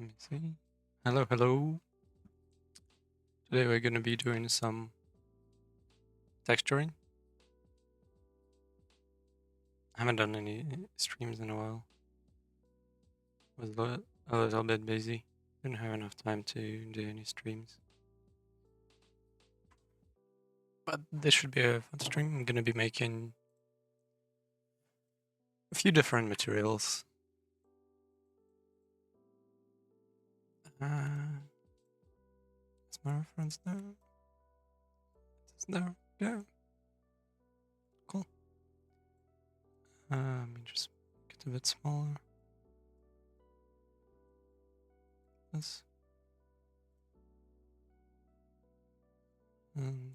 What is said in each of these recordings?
Let me see. Hello, hello. Today we're going to be doing some texturing. I haven't done any streams in a while. Was a little bit busy. Didn't have enough time to do any streams. But this should be a fun stream. I'm going to be making a few different materials. Is my reference there? It's there. Yeah. Cool. Let me just get a bit smaller. This. And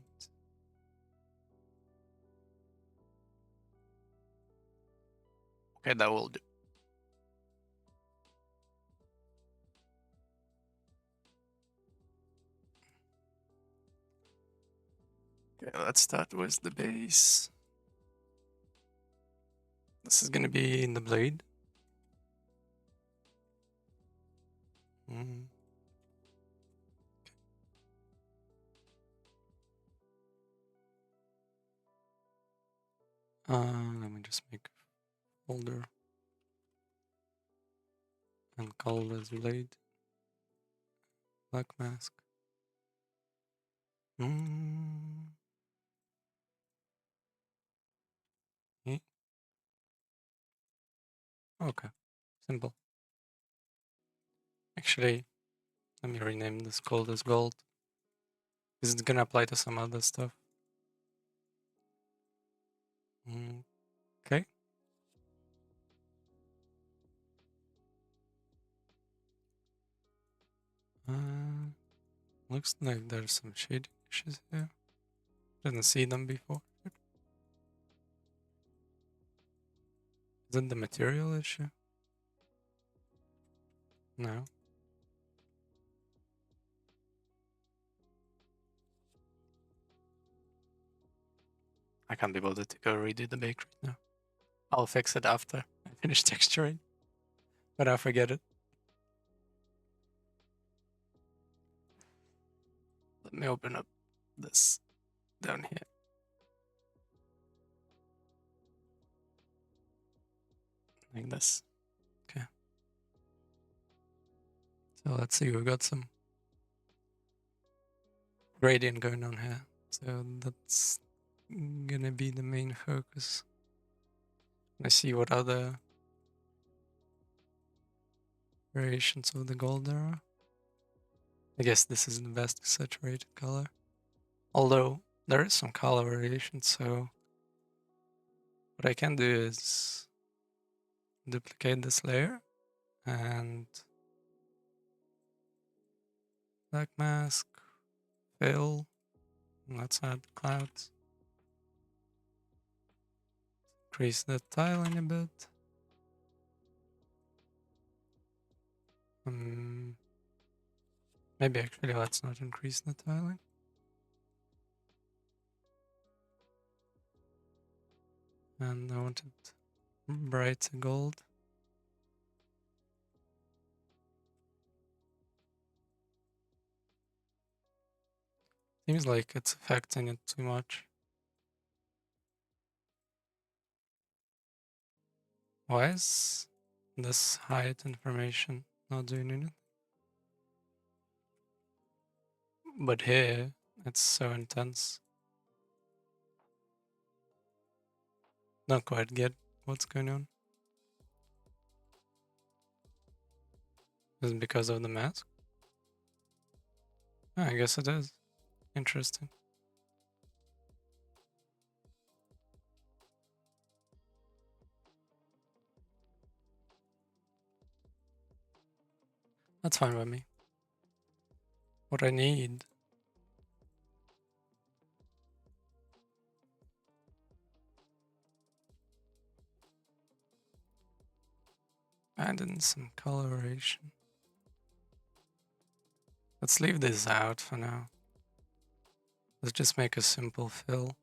okay, that will do. Okay, let's start with the base. This is gonna be in the blade. Let me just make a folder and call this blade black mask. Yeah. Okay, simple. Actually, let me rename this gold as gold because it's gonna apply to some other stuff. Okay. Looks like there's some shading issues here. Didn't see them before. Is it the material issue? No. I can't be bothered to go redo the bake right now. I'll fix it after I finish texturing, but I'll forget it. Let me open up this down here. Like this. Okay. So let's see, we've got some gradient going on here. So that's gonna be the main focus. Let's see what other variations of the gold there are. I guess this is the best saturated color. Although there is some color variation, so what I can do is duplicate this layer and black mask, fill, and let's add clouds. Increase the tiling a bit. Maybe actually let's not increase the tiling. And I want it bright gold. Seems like it's affecting it too much. Why is this height information not doing anything? But here, it's so intense. Not quite get what's going on. Is it because of the mask? Oh, I guess it is. Interesting. That's fine by me. What I need add in some coloration. Let's leave this out for now. Let's just make a simple fill.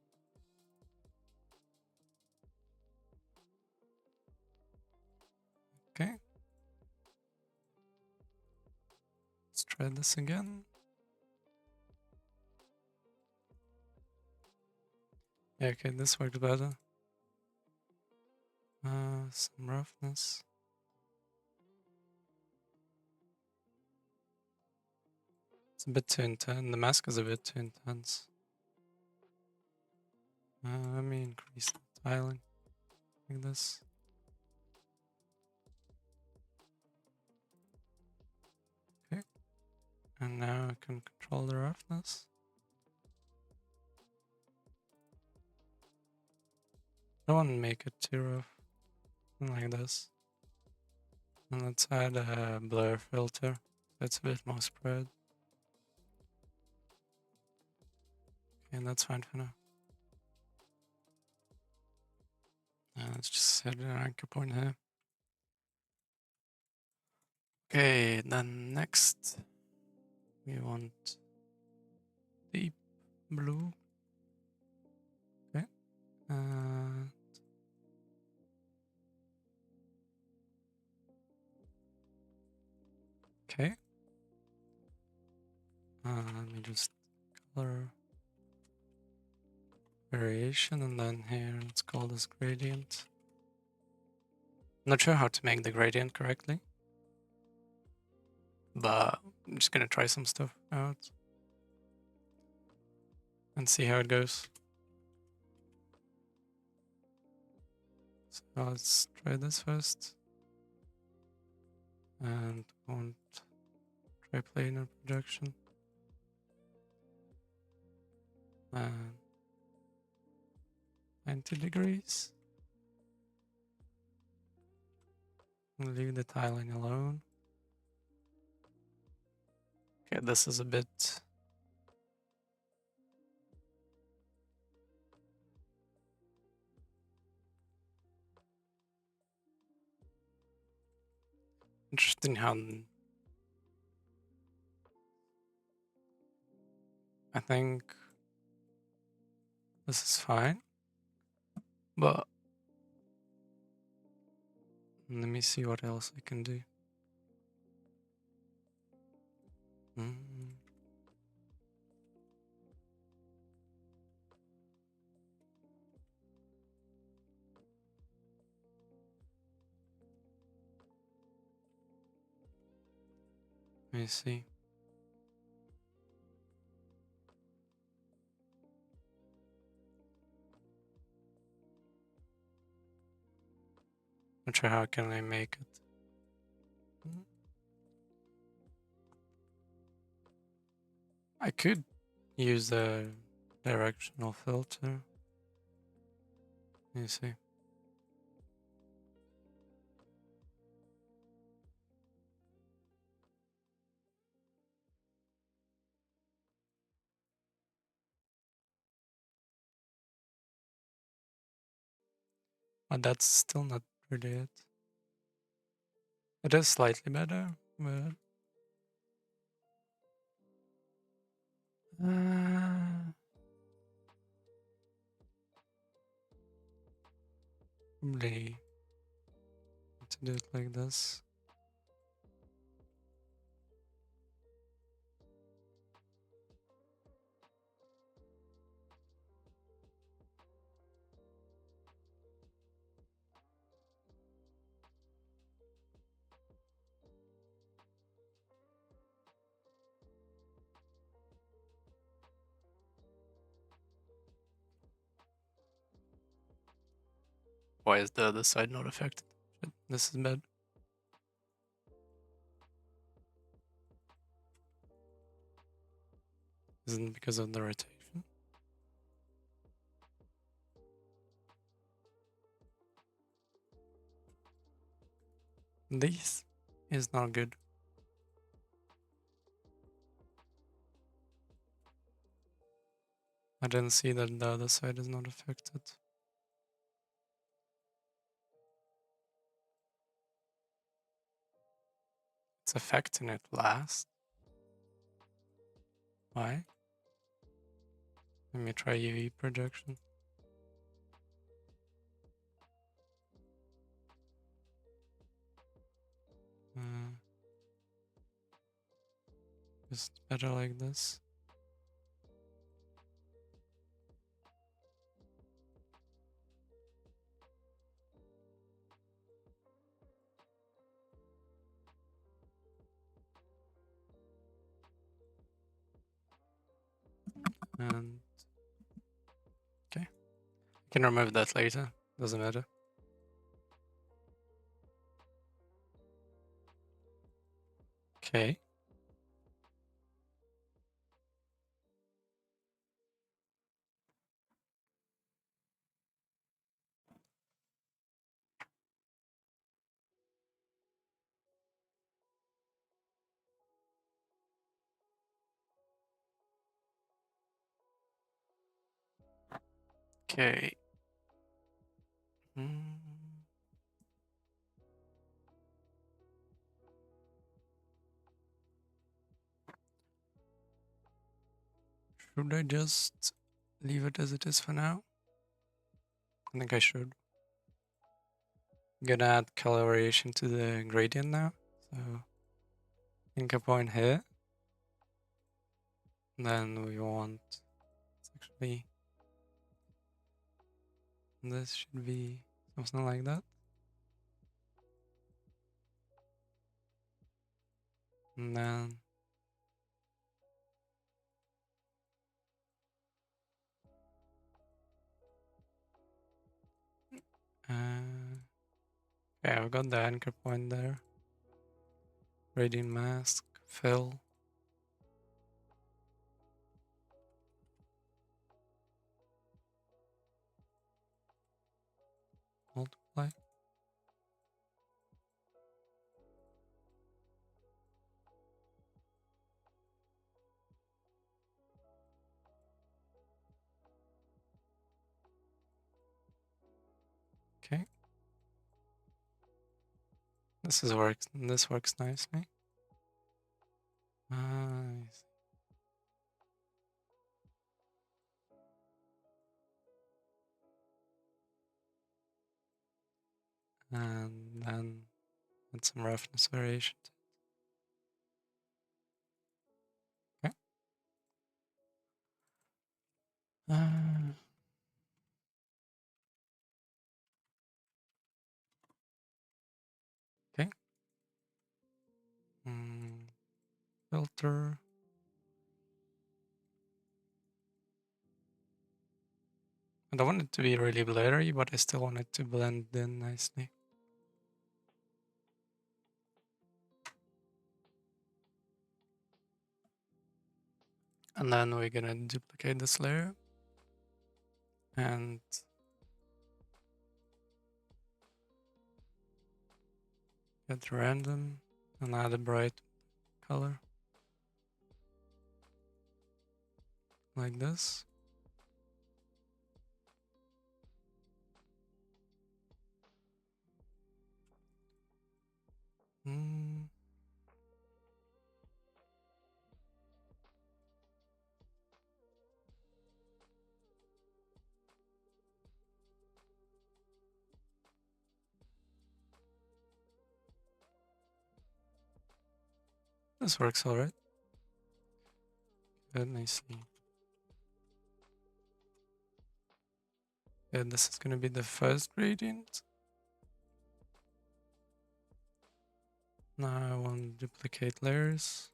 Okay. try this again. Yeah, okay, this works better. Some roughness. It's a bit too intense. The mask is a bit too intense. Let me increase the tiling like this. Okay. And now I can control the roughness. I want to make it too rough. Like this. And let's add a blur filter. That's a bit more spread. Okay, that's fine for now. Let's just set an anchor point here. Okay, then next we want deep blue. Okay. Okay. Let me just color variation, and then here let's call this gradient. Not sure how to make the gradient correctly, but I'm just gonna try some stuff out and see how it goes. So let's try this first. And want triplanar projection. And 90 degrees. Leave the tiling alone. Okay, this is a bit interesting how I think this is fine, but let me see what else I can do. Let me see. Not sure how can I make it. I could use the directional filter. Let me see. But that's still not really it. It is slightly better, but probably need to do it like this. Why is the other side not affected? Shit, this is bad. Isn't it because of the rotation? This is not good. I didn't see that the other side is not affected. It's affecting it last. Why? Let me try UV projection. Just better like this. And okay, I can remove that later. Doesn't matter. Okay. Okay. Should I just leave it as it is for now? I think I should. I'm gonna add color variation to the gradient now. So anchor point here. And then we want actually this should be something like that. And then okay, I've got the anchor point there. Gradient mask, fill. Multiply. Okay. This works nicely. Nice. And then add some roughness variation. Okay. Okay. Filter. I don't want it to be really blurry, but I still want it to blend in nicely. And then we're gonna duplicate this layer and get random and add a bright color like this. This works all right. Good, nicely. And this is gonna be the first gradient. Now I want to duplicate layers.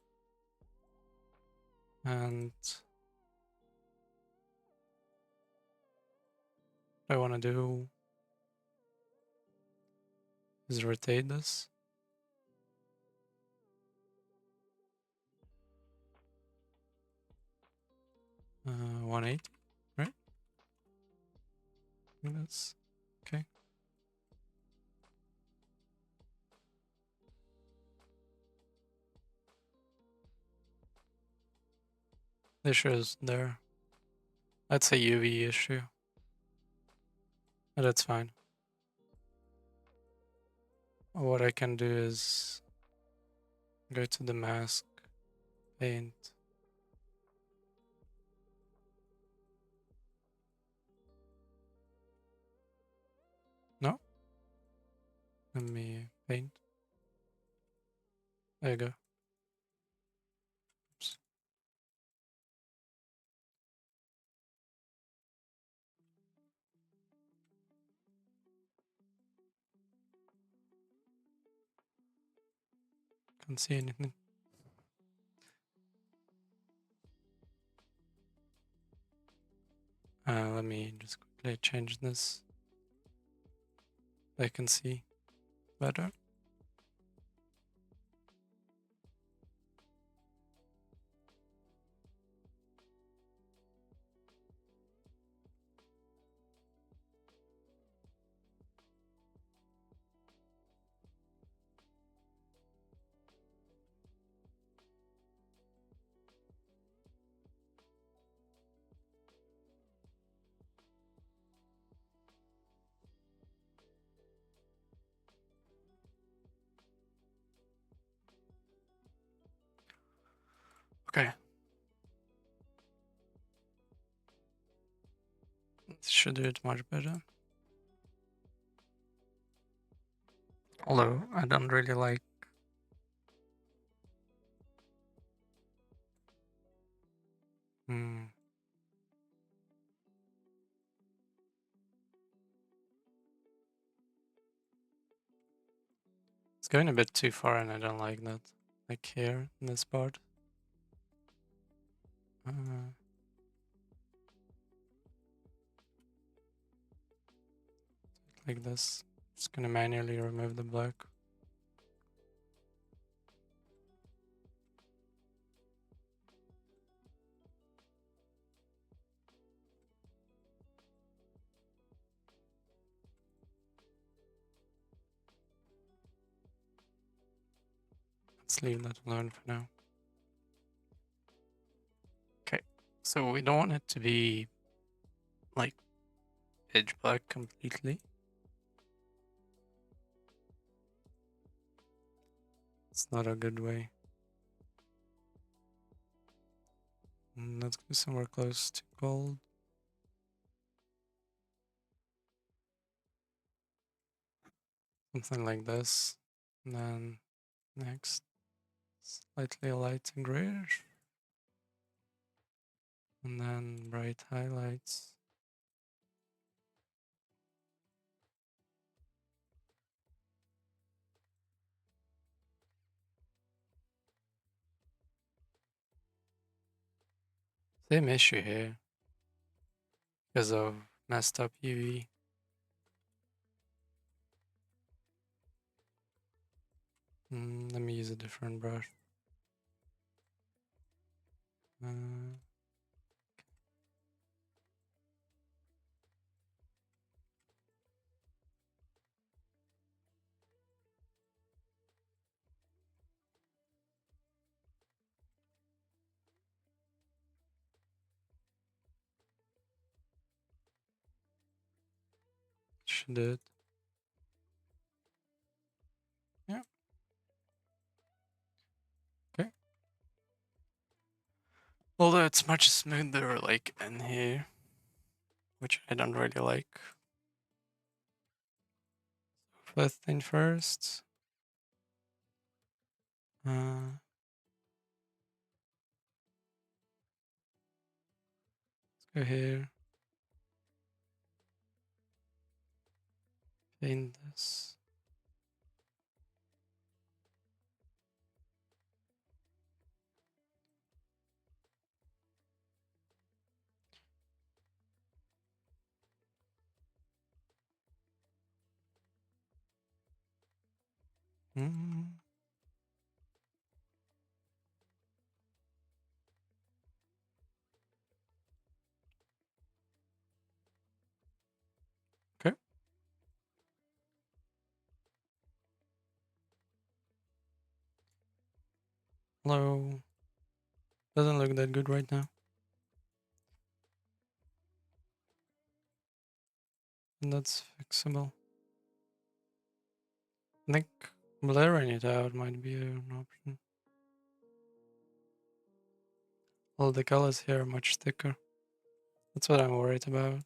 And what I want to do is rotate this. 180, right? That's okay. The issue is there. That's a UV issue. But that's fine. What I can do is go to the mask, paint. No? Let me paint. There you go. Oops. Can't see anything. Let me just quickly change this. I can see better. Okay. This should do it much better. Although I don't really like It's going a bit too far and I don't like that. Like here in this part. Like this. Just gonna manually remove the black. Let's leave that alone for now. Okay, so we don't want it to be like pitch black completely. It's not a good way. Let's go somewhere close to gold. Something like this. And then next, slightly light and grayish. And then bright highlights. Same issue here because of messed up UV. Let me use a different brush. Should do it. Yeah. Okay. Although it's much smoother like in here, which I don't really like. First thing first. Let's go here. Paint this. Mm. Okay. Hello. Doesn't look that good right now. And that's fixable. I think blurring it out might be an option. All the colors here are much thicker. That's what I'm worried about.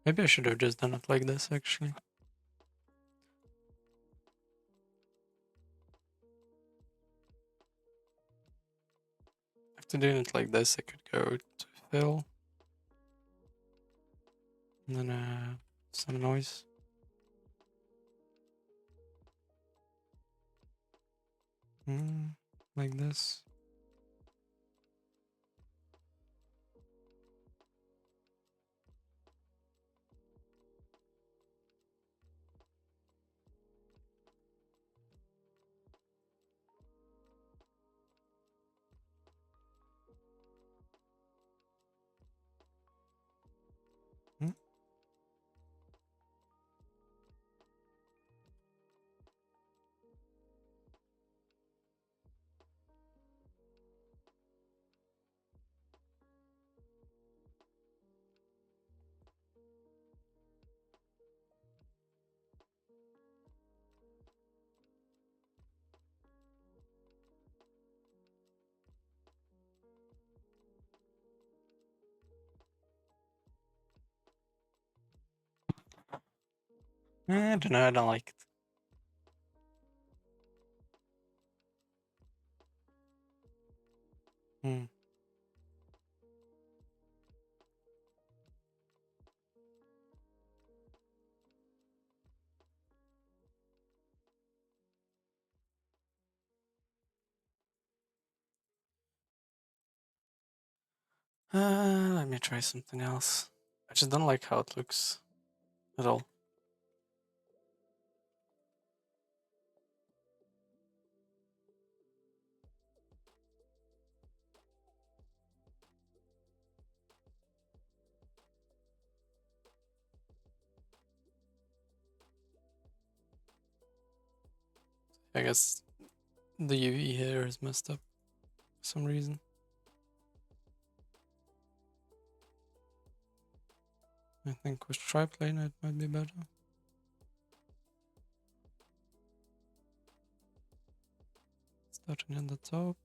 Maybe I should have just done it like this actually. to do it like this, I could go to fill, and then some noise. Like this. Hmm? I don't know, I don't like it. Hmm. Let me try something else. I just don't like how it looks at all. I guess the UV here is messed up for some reason. I think with triplane it might be better. Starting in the top.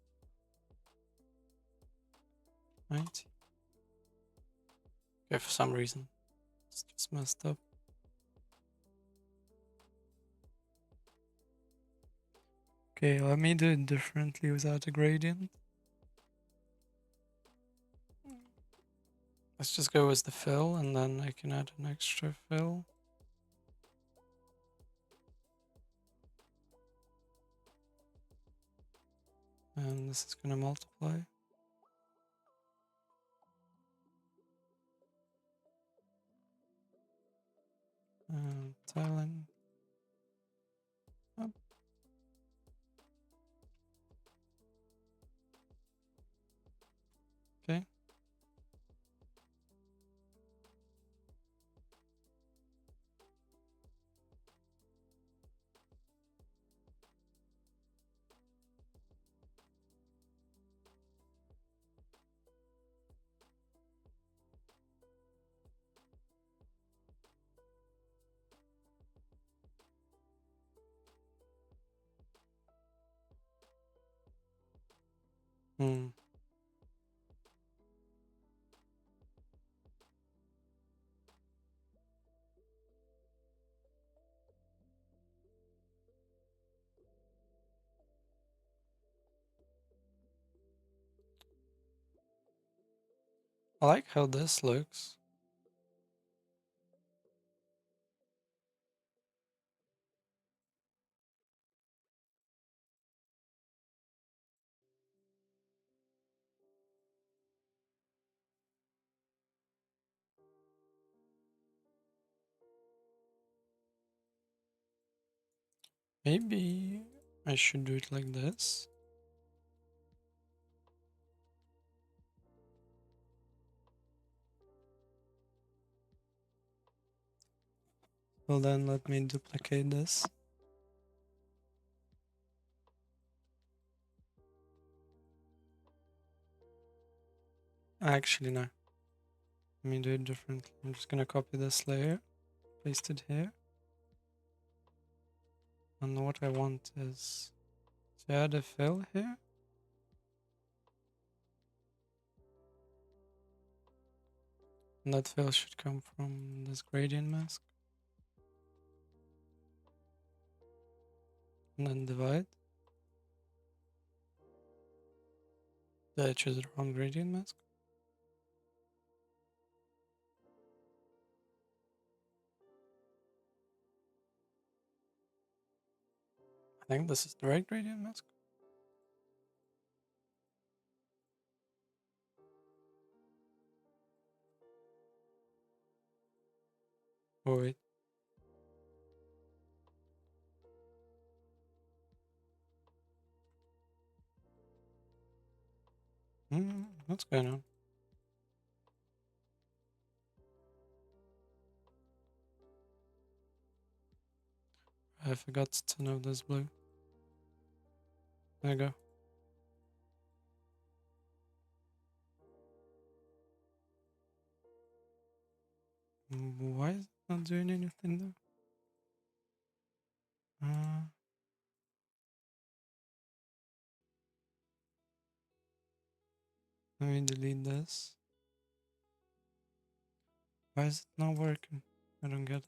90. Okay, for some reason it's just messed up. Okay, let me do it differently without a gradient. Let's just go with the fill, and then I can add an extra fill. And this is gonna multiply. And tiling. Up. Okay. Hmm. I like how this looks. Maybe I should do it like this. Well then let me duplicate this. Actually no. Let me do it differently. I'm just gonna copy this layer, paste it here. And what I want is to add a fill here. And that fill should come from this gradient mask. And then divide. Did I choose the wrong gradient mask? I think this is the right gradient mask. Oh wait. What's going on? I forgot to know this blue. There you go. Why is it not doing anything though? Let me delete this. Why is it not working? I don't get it.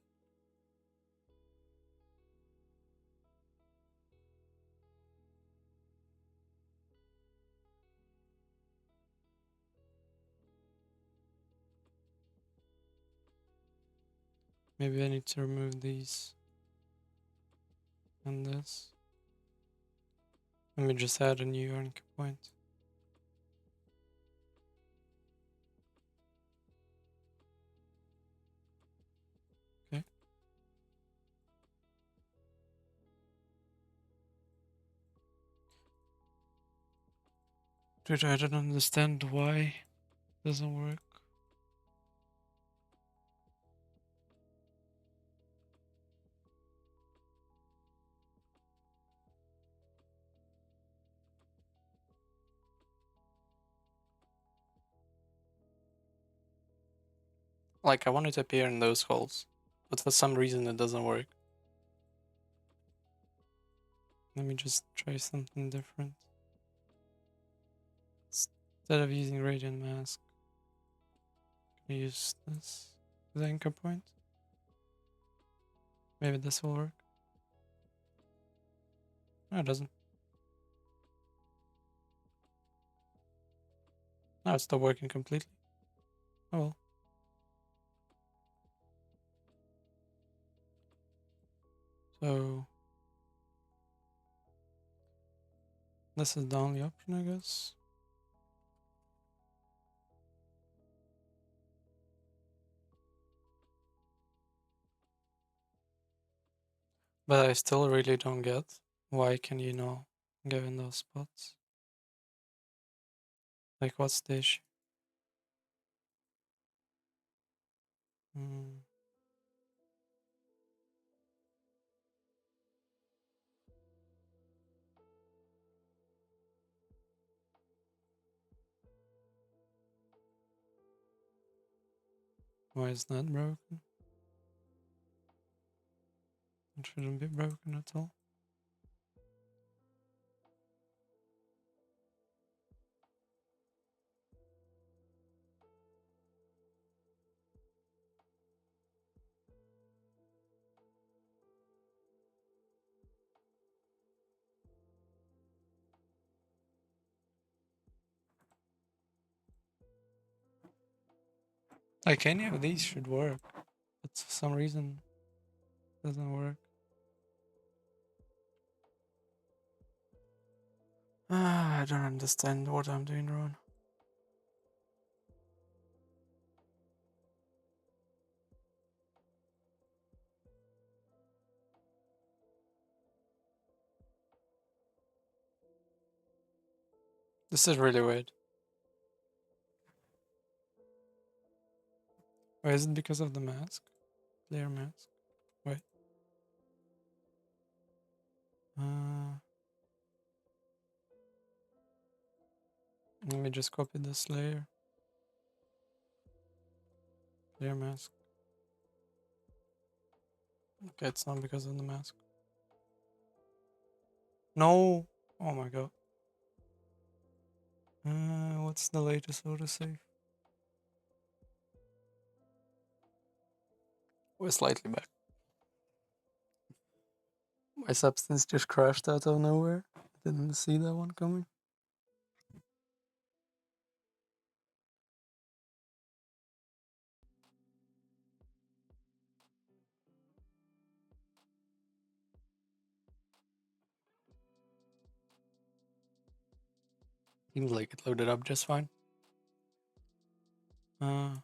Maybe I need to remove these and this. Let me just add a new anchor point. Okay. Dude, I don't understand why it doesn't work. Like, I want it to appear in those holes, but for some reason it doesn't work. Let me just try something different. Instead of using radiant mask, can I use this as anchor point? Maybe this will work. No, it doesn't. Now it's still working completely. Oh well. So this is the only option, I guess. But I still really don't get why can you not give in those spots? Like, what's the issue? Hmm. Why is that broken? It shouldn't be broken at all. Like, any of these should work, but for some reason it doesn't work. I don't understand what I'm doing wrong. This is really weird. Why is it because of the mask? Layer mask? Wait. Let me just copy this layer. Layer mask. Okay, it's not because of the mask. No! Oh my god. What's the latest autosave? We're slightly back. My substance just crashed out of nowhere. Didn't see that one coming. Seems like it loaded up just fine. Back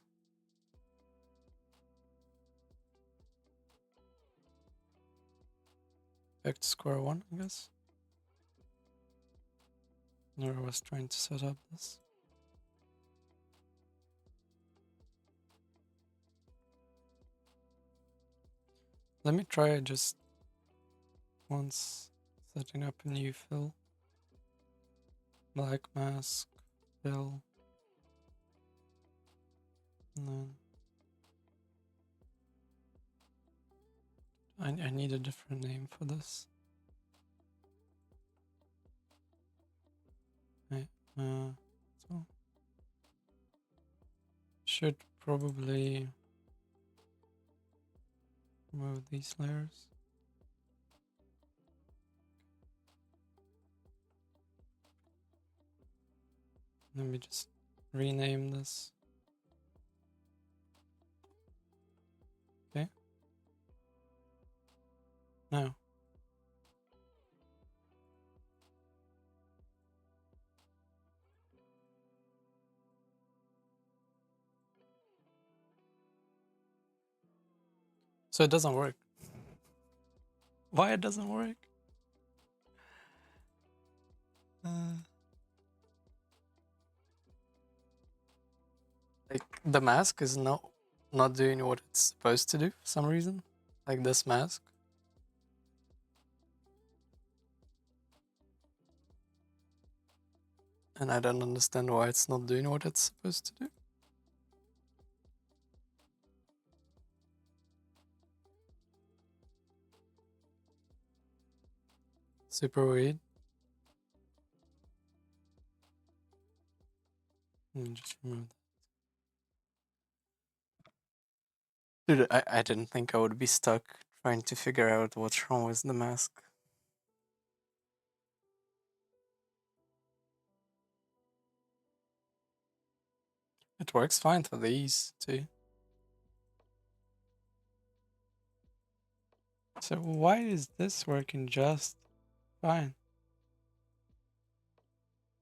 to square one, I guess. Or I was trying to set up this. Let me try just once setting up a new fill. Black mask, fill. And then I need a different name for this. Right, so should probably remove these layers. Let me just rename this. Okay. Now. So it doesn't work. Why it doesn't work? Like the mask is not doing what it's supposed to do for some reason. Like this mask. And I don't understand why it's not doing what it's supposed to do. Super weird. Let me just remove that. Dude, I didn't think I would be stuck trying to figure out what's wrong with the mask. It works fine for these too. So why is this working just fine?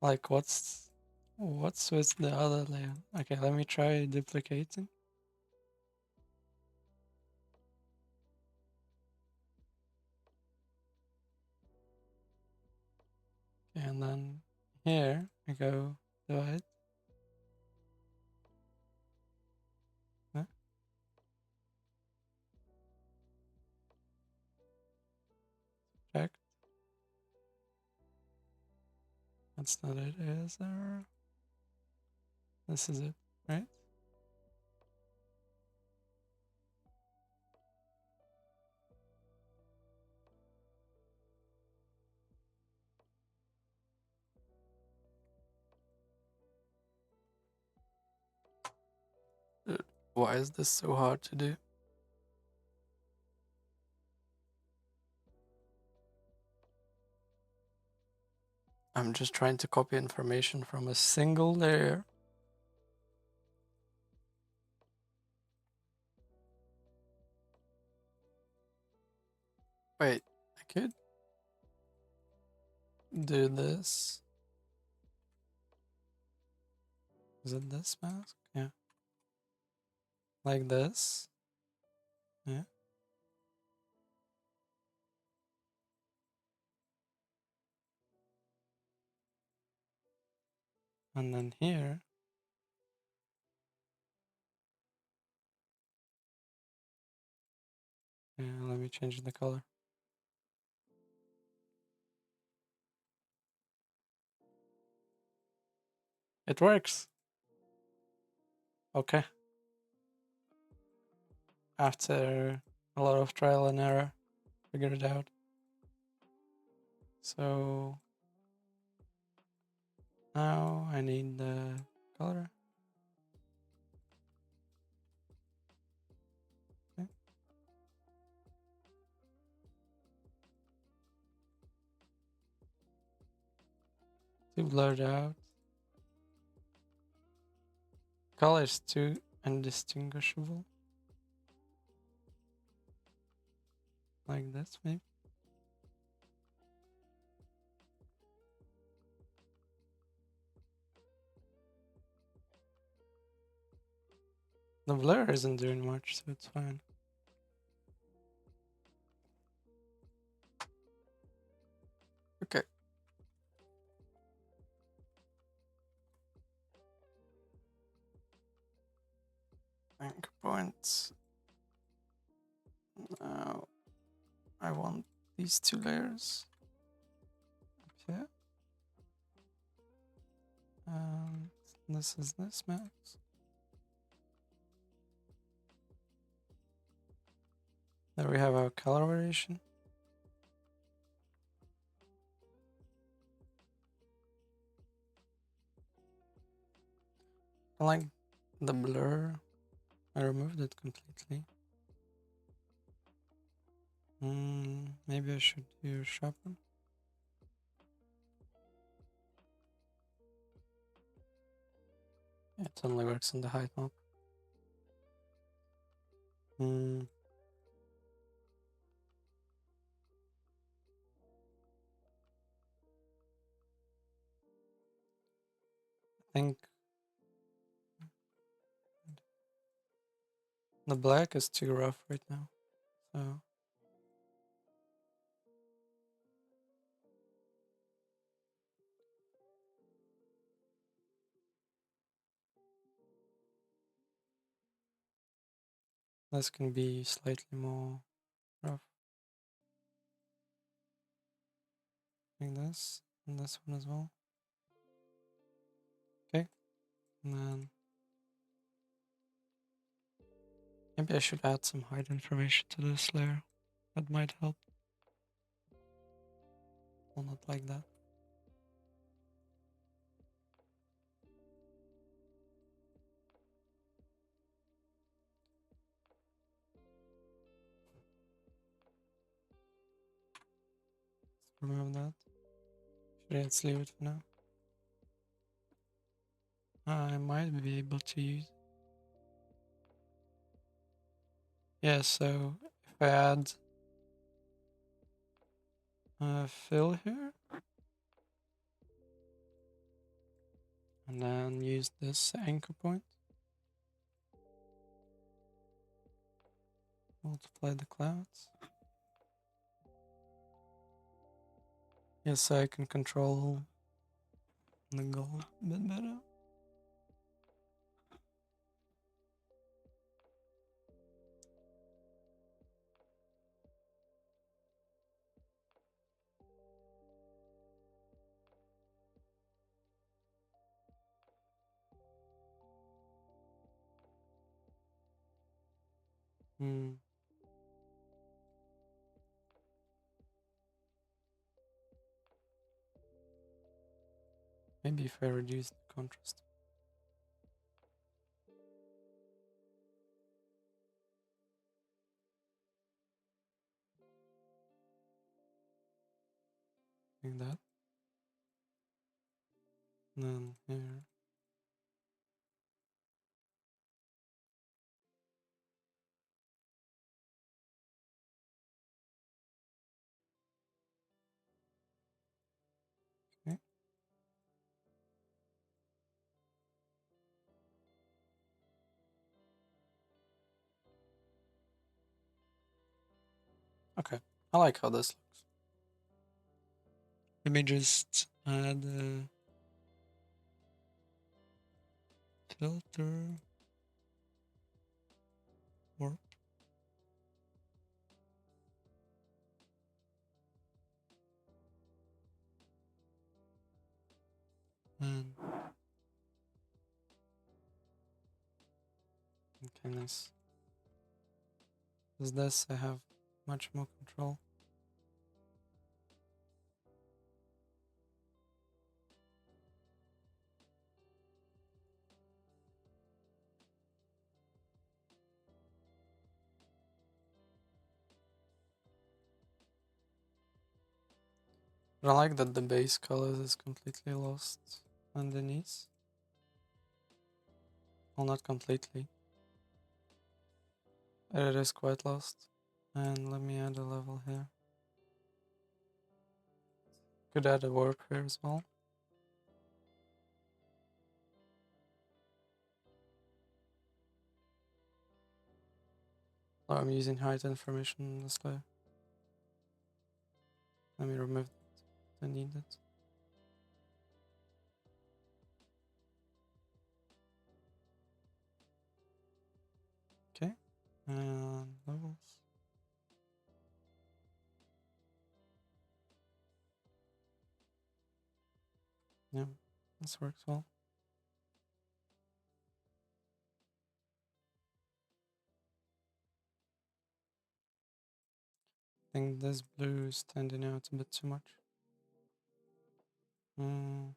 Like what's with the other layer? Okay, let me try duplicating. Okay, and then here I go divide. Yeah. Check. That's not it, is there? This is it, right? Why is this so hard to do? I'm just trying to copy information from a single layer. Wait, I could do this. Is it this mask? Yeah. Like this. Yeah. And then here. Yeah, let me change the color. It works. Okay. After a lot of trial and error, figured it out. So now I need the color. Okay. Too blurred out. Color is too indistinguishable. Like this, maybe. The blur isn't doing much, so it's fine. Okay. Anchor points. Now I want these two layers up here. And this is this max. There we have our color variation. I like the blur. I removed it completely. Maybe I should do sharpen. Yeah, it only works on the height map. I think the black is too rough right now, so this can be slightly more rough. Like this, and this one as well. Okay, and then maybe I should add some height information to this layer. That might help. Well, not like that. Remove that. Should I just leave it for now? I might be able to use. Yeah, so if I add fill here, and then use this anchor point, multiply the clouds. Yes, I can control the gold a bit better. Maybe if I reduce the contrast. Like that. And then here. Okay. Okay. I like how this looks. Let me just add a filter warp. And okay, nice. With this, I have much more control. But I like that the base color is completely lost underneath. Well, not completely. It is quite lost. And let me add a level here. Could add a warp here as well. Oh, I'm using height information in this layer. Let me remove the needed. Okay, and levels. Yeah, this works well. I think this blue is standing out a bit too much. Okay.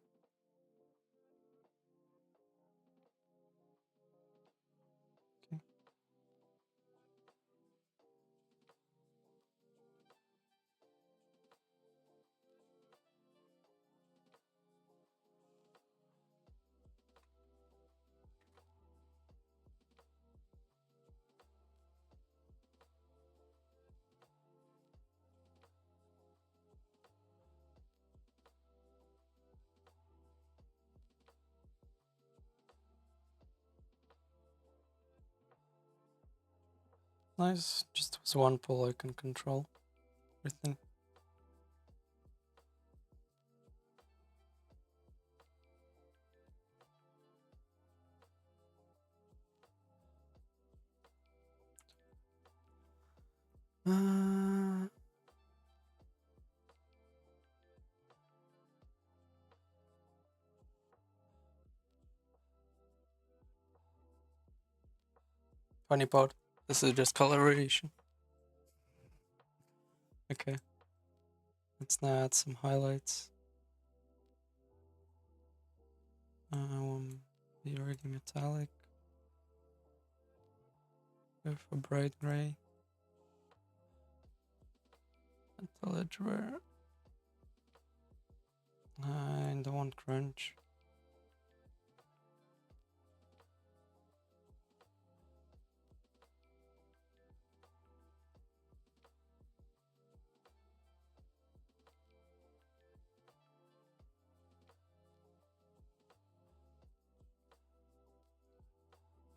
Nice, just was one pull I can control everything. Funny part, this is just color variation. Okay, let's now add some highlights. I want be already metallic. Go for bright gray. Until edge wear. I don't want crunch.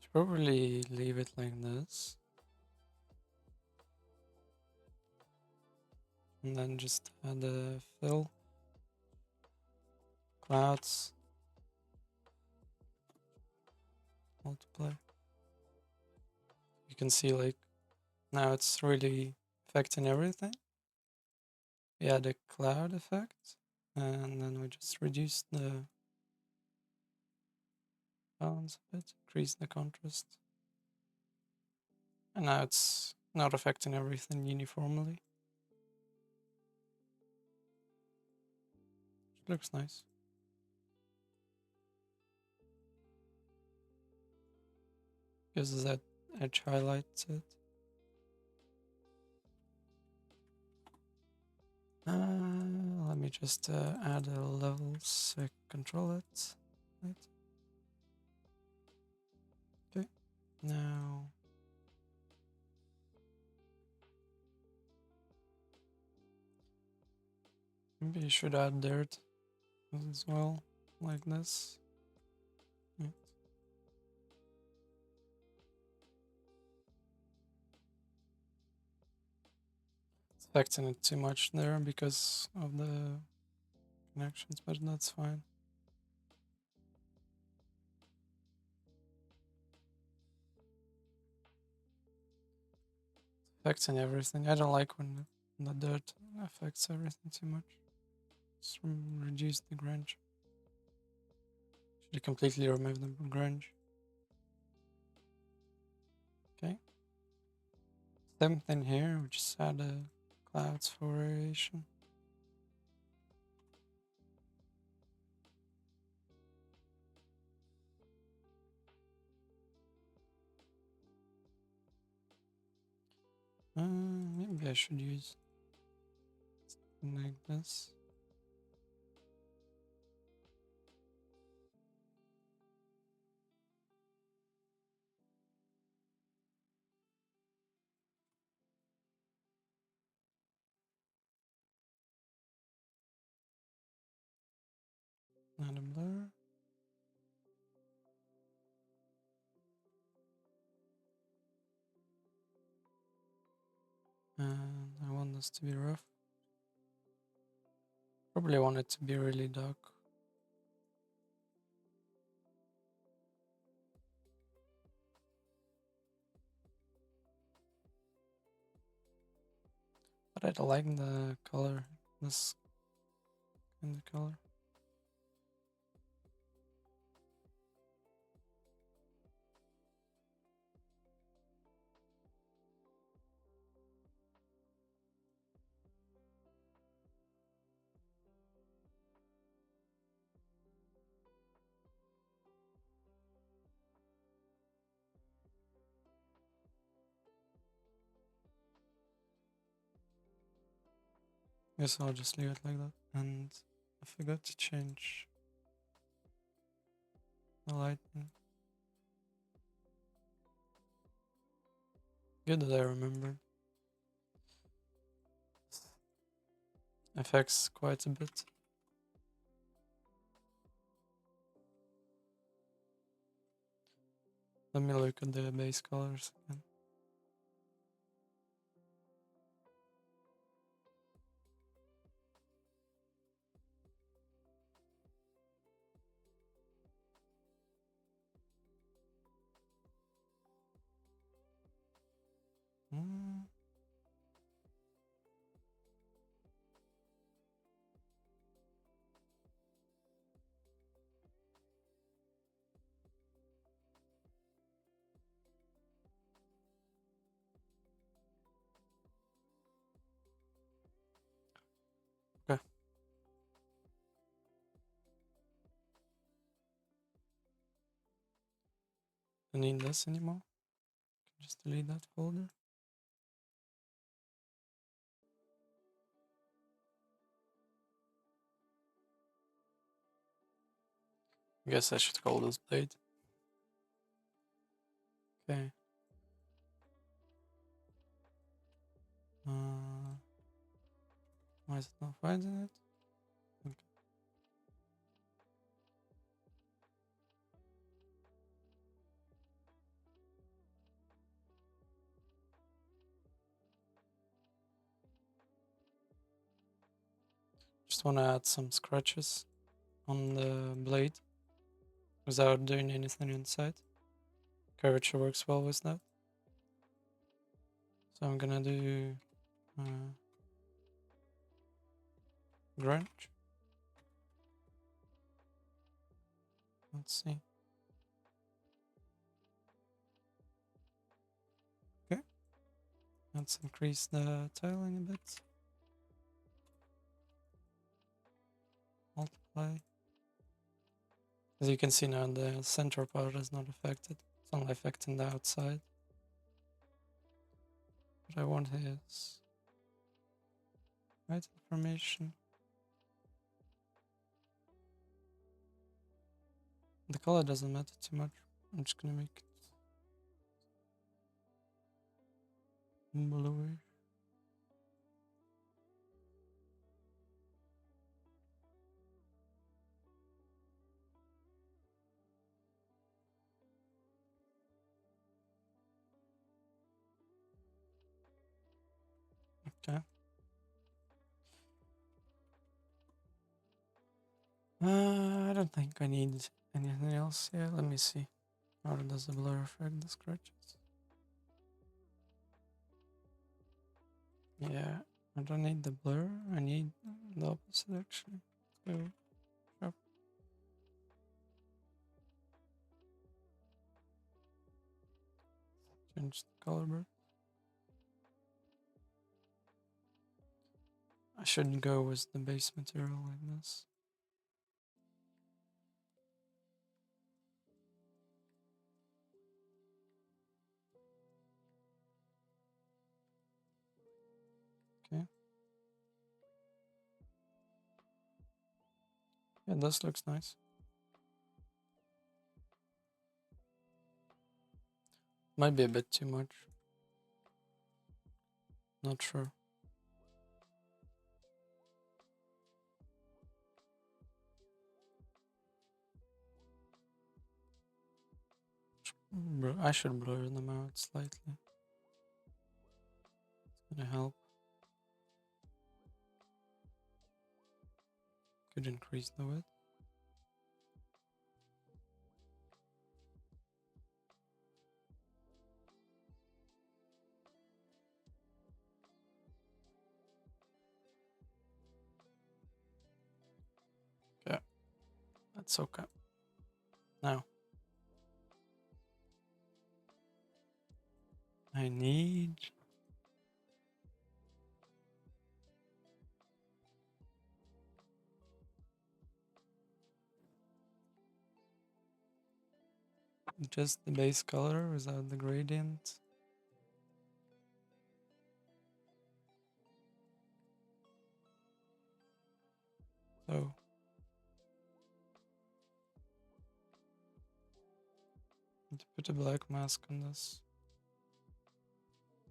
Should probably leave it like this. And then just add a fill. Clouds. Multiply. You can see like now it's really affecting everything. We add a cloud effect and then we just reduce the balance a bit, increase the contrast. And now it's not affecting everything uniformly. It looks nice. Gives that edge highlight to it. Let me just add a level so I can control it. Right. Okay. Now maybe you should add dirt as well, like this. Right. It's affecting it too much there because of the connections, but that's fine. Affecting everything. I don't like when the dirt affects everything too much. Just reduce the grunge. Should completely remove the grunge. Okay. Same thing here, we just add a clouds for variation. Maybe I should use something like this. Add a blur. And I want this to be rough. Probably want it to be really dark. But I don't like the color, this kind of color. Guess I'll just leave it like that. And I forgot to change the lighting. Good that I remembered. Affects quite a bit. Let me look at the base colors again. Mm. Okay. Don't need this anymore. Just delete that folder. I guess I should call this blade. Okay. Why is it not finding it? Okay. Just want to add some scratches on the blade without doing anything inside. Curvature works well with that. So I'm gonna do grunge. Let's see. Okay. Let's increase the tiling a bit. Multiply. As you can see now, the center part is not affected. It's only affecting the outside. What I want is right information. The color doesn't matter too much. I'm just gonna make it bluish. Okay. I don't think I need anything else here. Let me see. How does the blur affect the scratches? Yeah, I don't need the blur. I need the opposite actually. So, sharp. Change the color bar. I shouldn't go with the base material like this. Okay. Yeah, this looks nice. Might be a bit too much. Not sure. I should blur them out slightly. Gonna help. Could increase the width. Okay, that's okay. Now, I need just the base color without the gradient. So to put a black mask on this,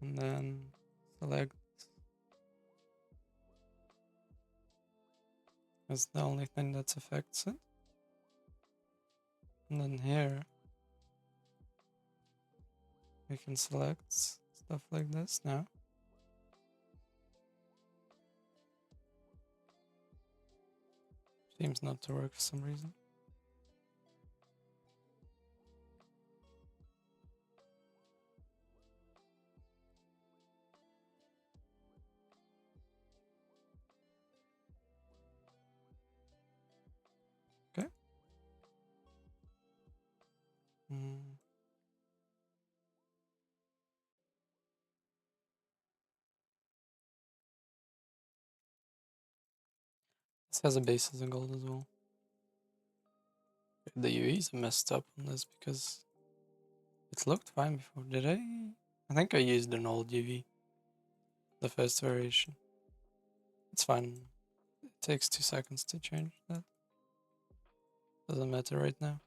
and then select as the only thing that affects it. And then here we can select stuff like this now. Seems not to work for some reason. Okay. This has a basis in gold as well. The UVs are messed up on this because it looked fine before. Did I? I think I used an old UV. The first variation. It's fine. It takes 2 seconds to change that. Doesn't matter right now.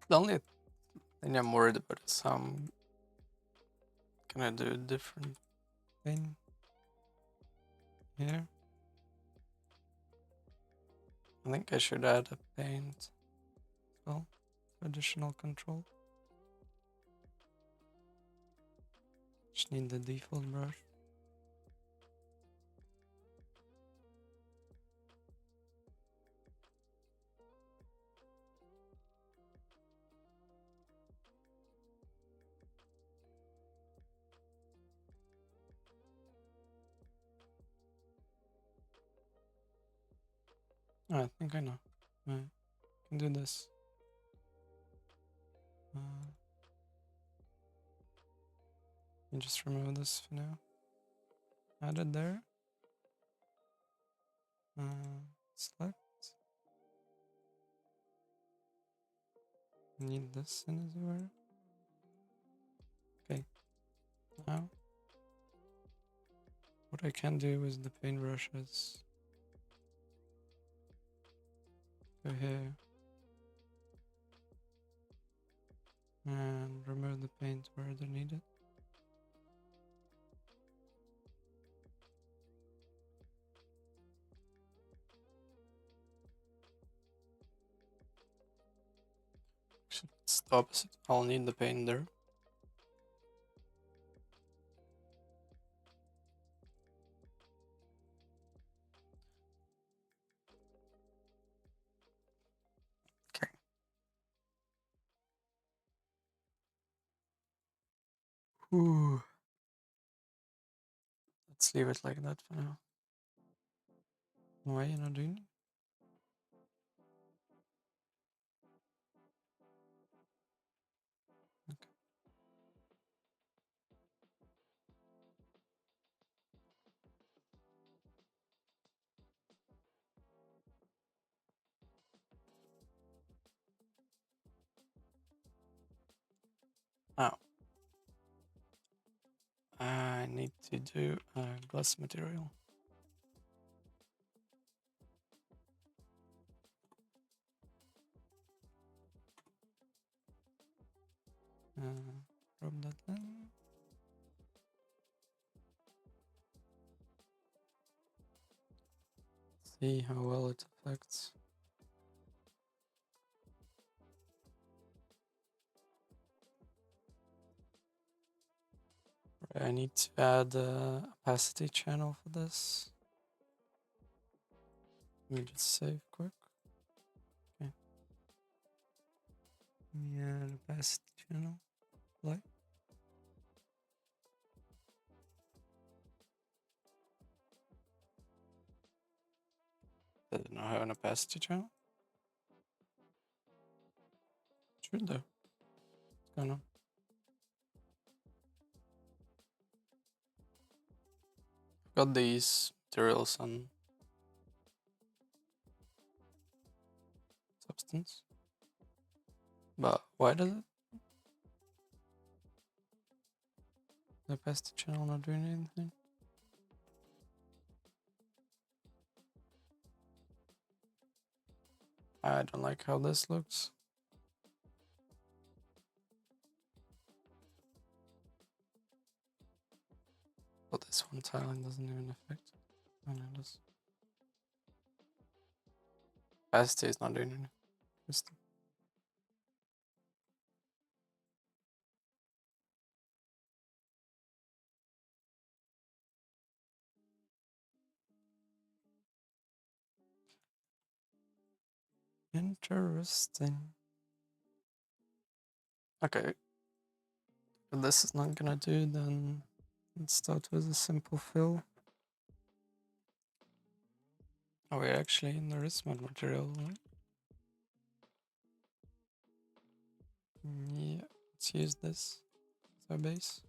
The only thing I'm worried about is how I'm gonna do a different thing here. I think I should add a paint as well for additional control. Just need the default brush. Oh, I think I know. I can do this. You just remove this for now. Add it there. Select. Need this in as well. Okay. Now, what I can do with the paintbrush is go here and remove the paint where they need it. It's the opposite. I'll need the paint there. Okay. Ooh. Let's leave it like that for now. Why are you not doing it? Okay. Now, I need to do a glass material. Rub that in. See how well it affects. I need to add a opacity channel for this. Let me just save quick. Okay. Let me add opacity channel. Light. Does it not have an opacity channel? Should though. What's going on? Got these materials on substance. But why does it? The opacity channel not doing anything? I don't like how this looks. But this one tiling doesn't even affect. Oh no, it does. Opacity is not doing anything. Interesting. Okay. If this is not gonna do, then let's start with a simple fill. Oh, we're actually in the wristband material, right? Yeah, let's use this as our base.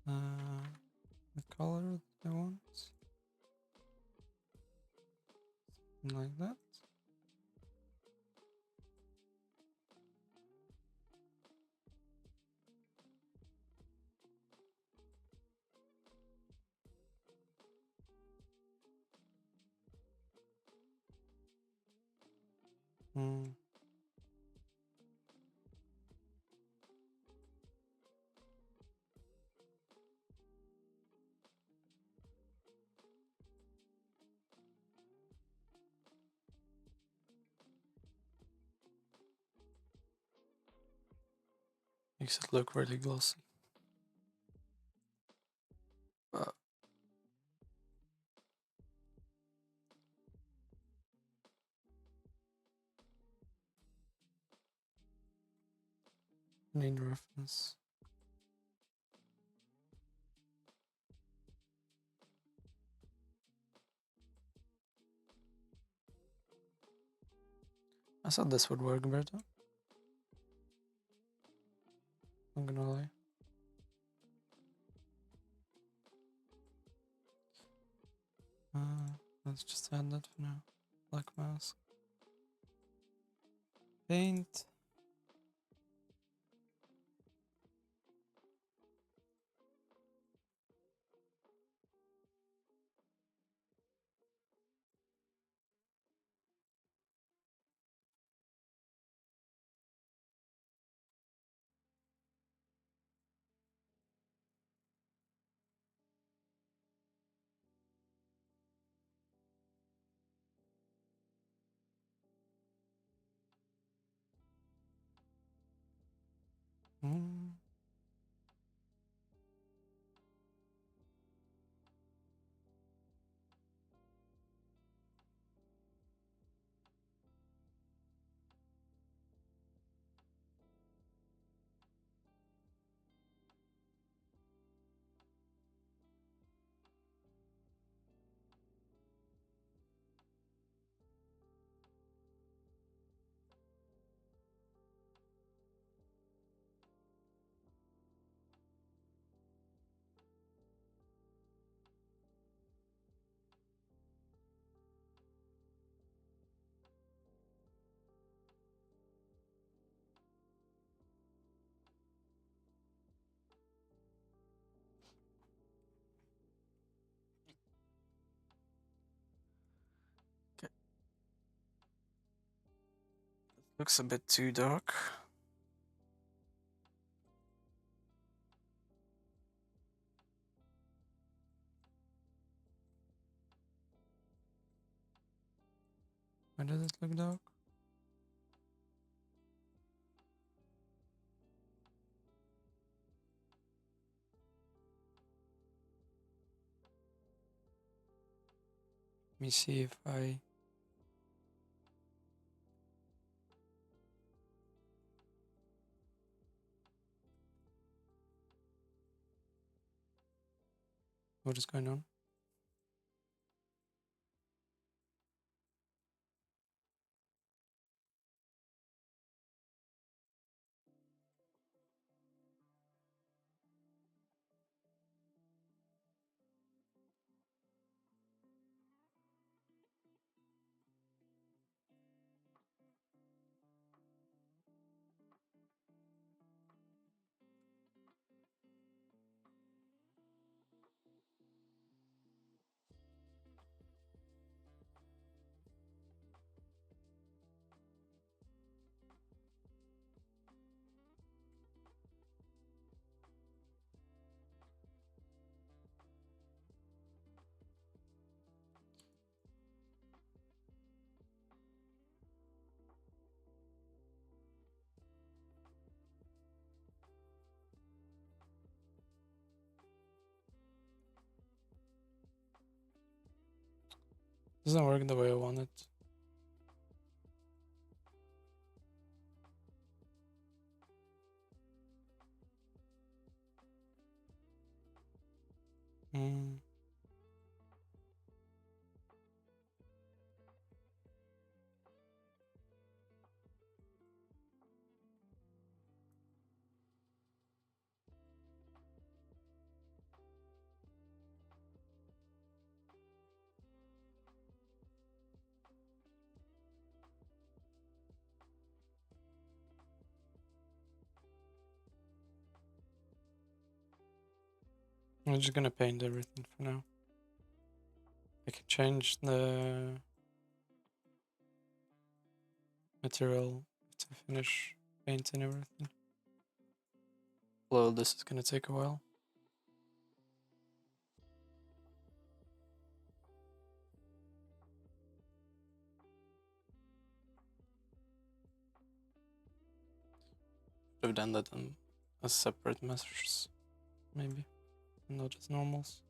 The color I want. Like that. Makes it look really glossy. But need roughness. I thought this would work better. Not gonna lie. Let's just add that for now. Black mask. Paint. Mm. Okay. Looks a bit too dark. Why does it look dark? Let me see if I... What is going on? Doesn't work the way I want it. Hmm. I'm just gonna paint everything for now. I can change the material to finish painting everything. Although this is gonna take a while. I've done that on as separate measures, maybe, not as normals.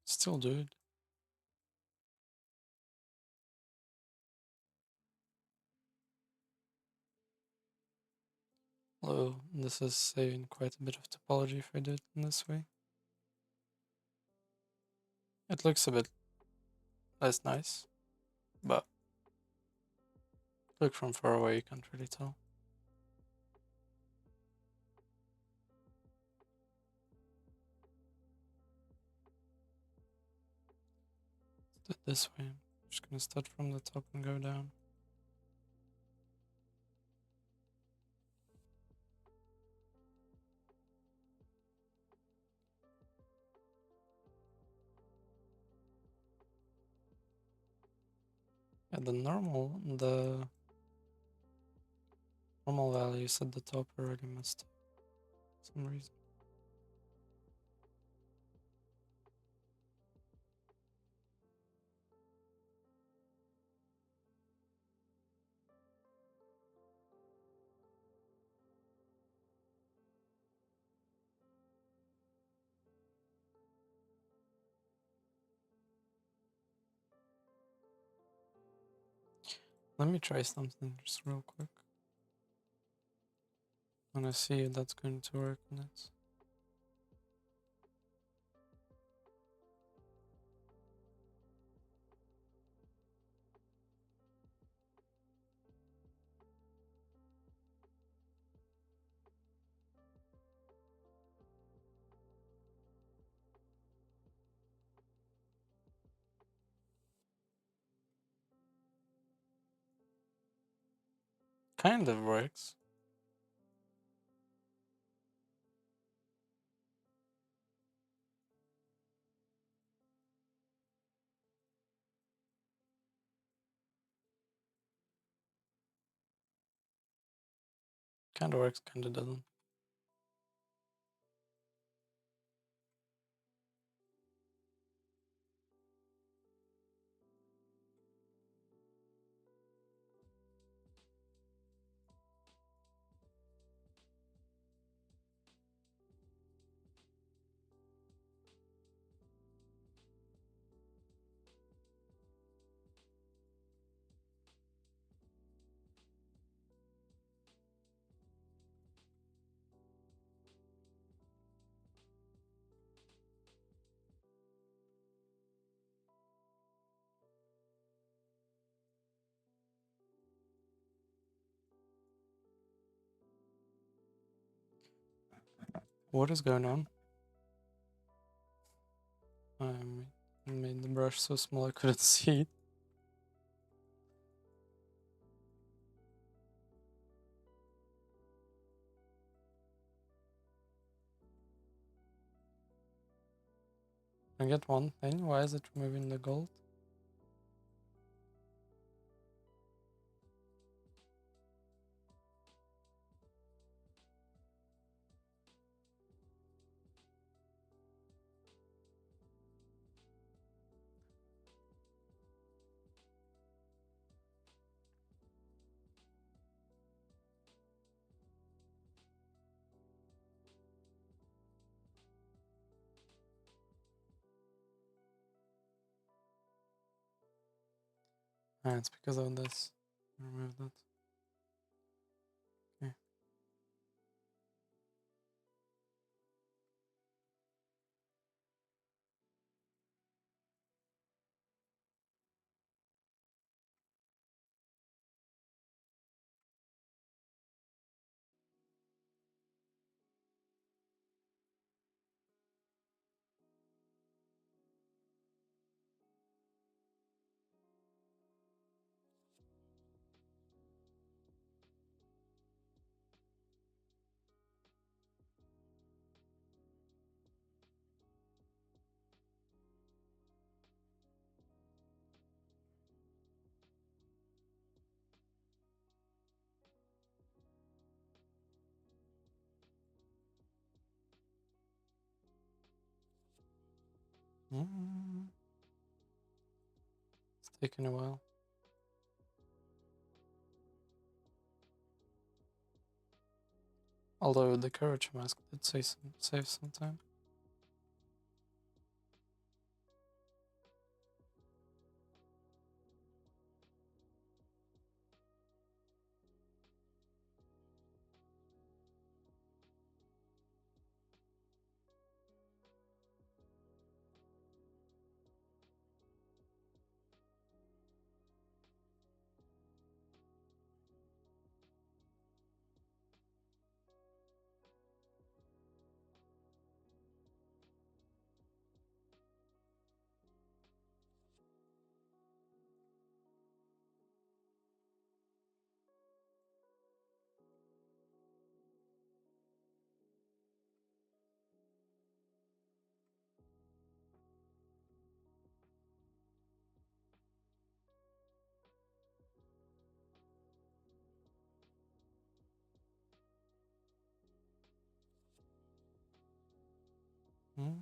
Still do it. Although this is saving quite a bit of topology if I do it in this way. It looks a bit less nice, but look from far away, you can't really tell. Let's do it this way. I'm just gonna start from the top and go down. Yeah, the normal values at the top are already messed up for some reason. Let me try something just real quick. And I see if that's going to work on it. Kind of works. Kind of works, kind of doesn't. What is going on? I made the brush so small I couldn't see it. I get one thing, why is it removing the gold? Ah, it's because of this. Remove that. Okay. Mm. It's taking a while. Although the courage mask did save some time. Mm.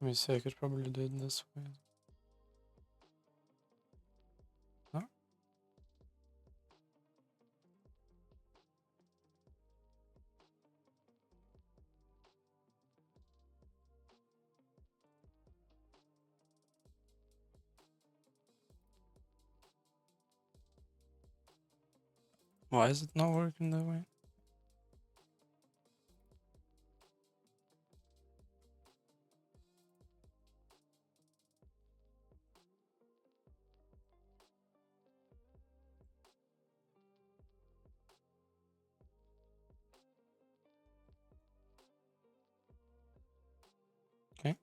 Let me see, I could probably do it this way. No? Why is it not working that way? Okay.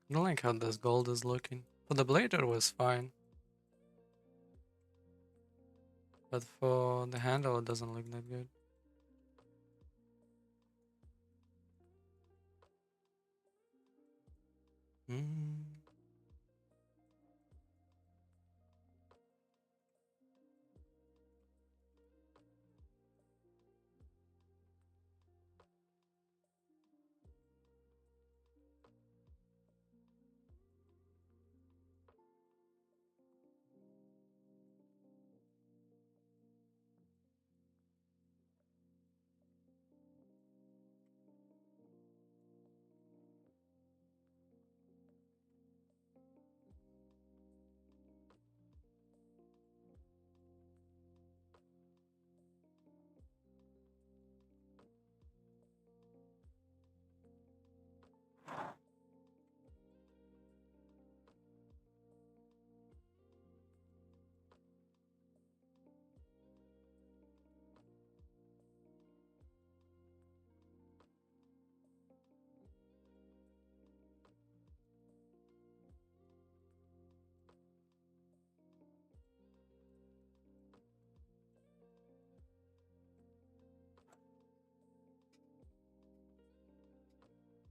I don't like how this gold is looking. For the blader was fine, but for the handle it doesn't look that good. Mm.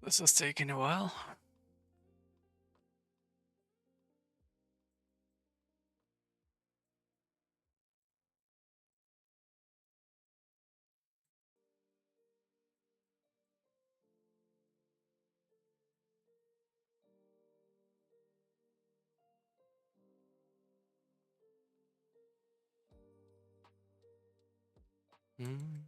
This is taking a while. Mm.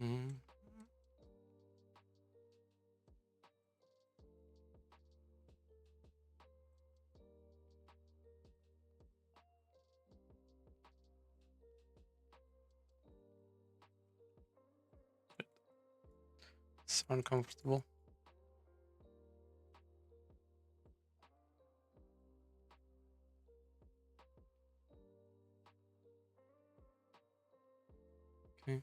Mm. It's uncomfortable. Okay.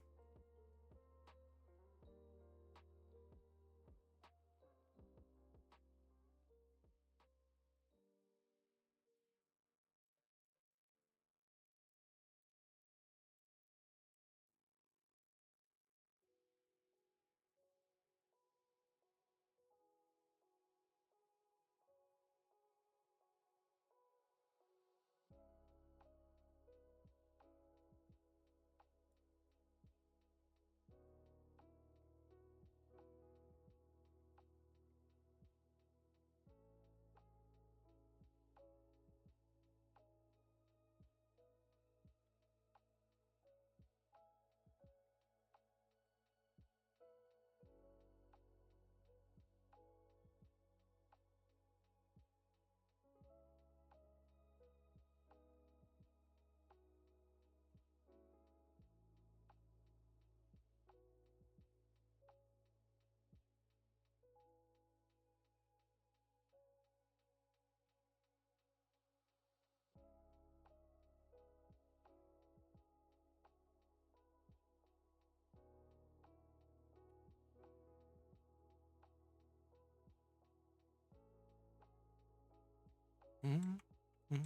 Mm, mm.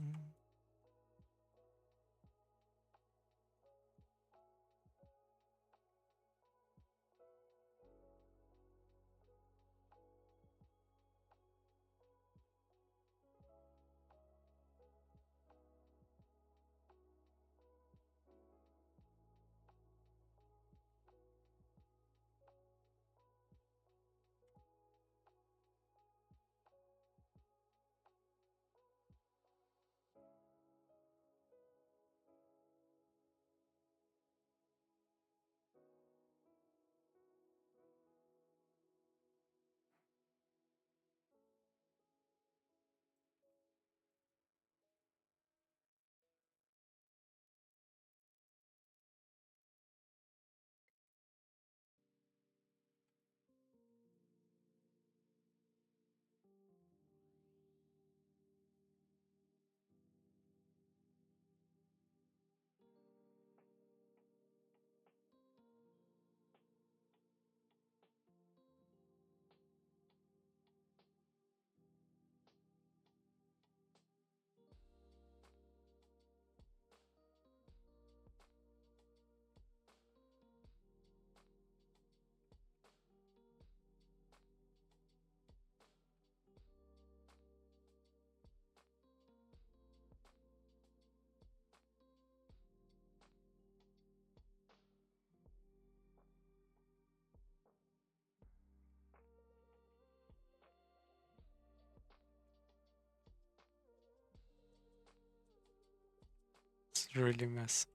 It's really messy.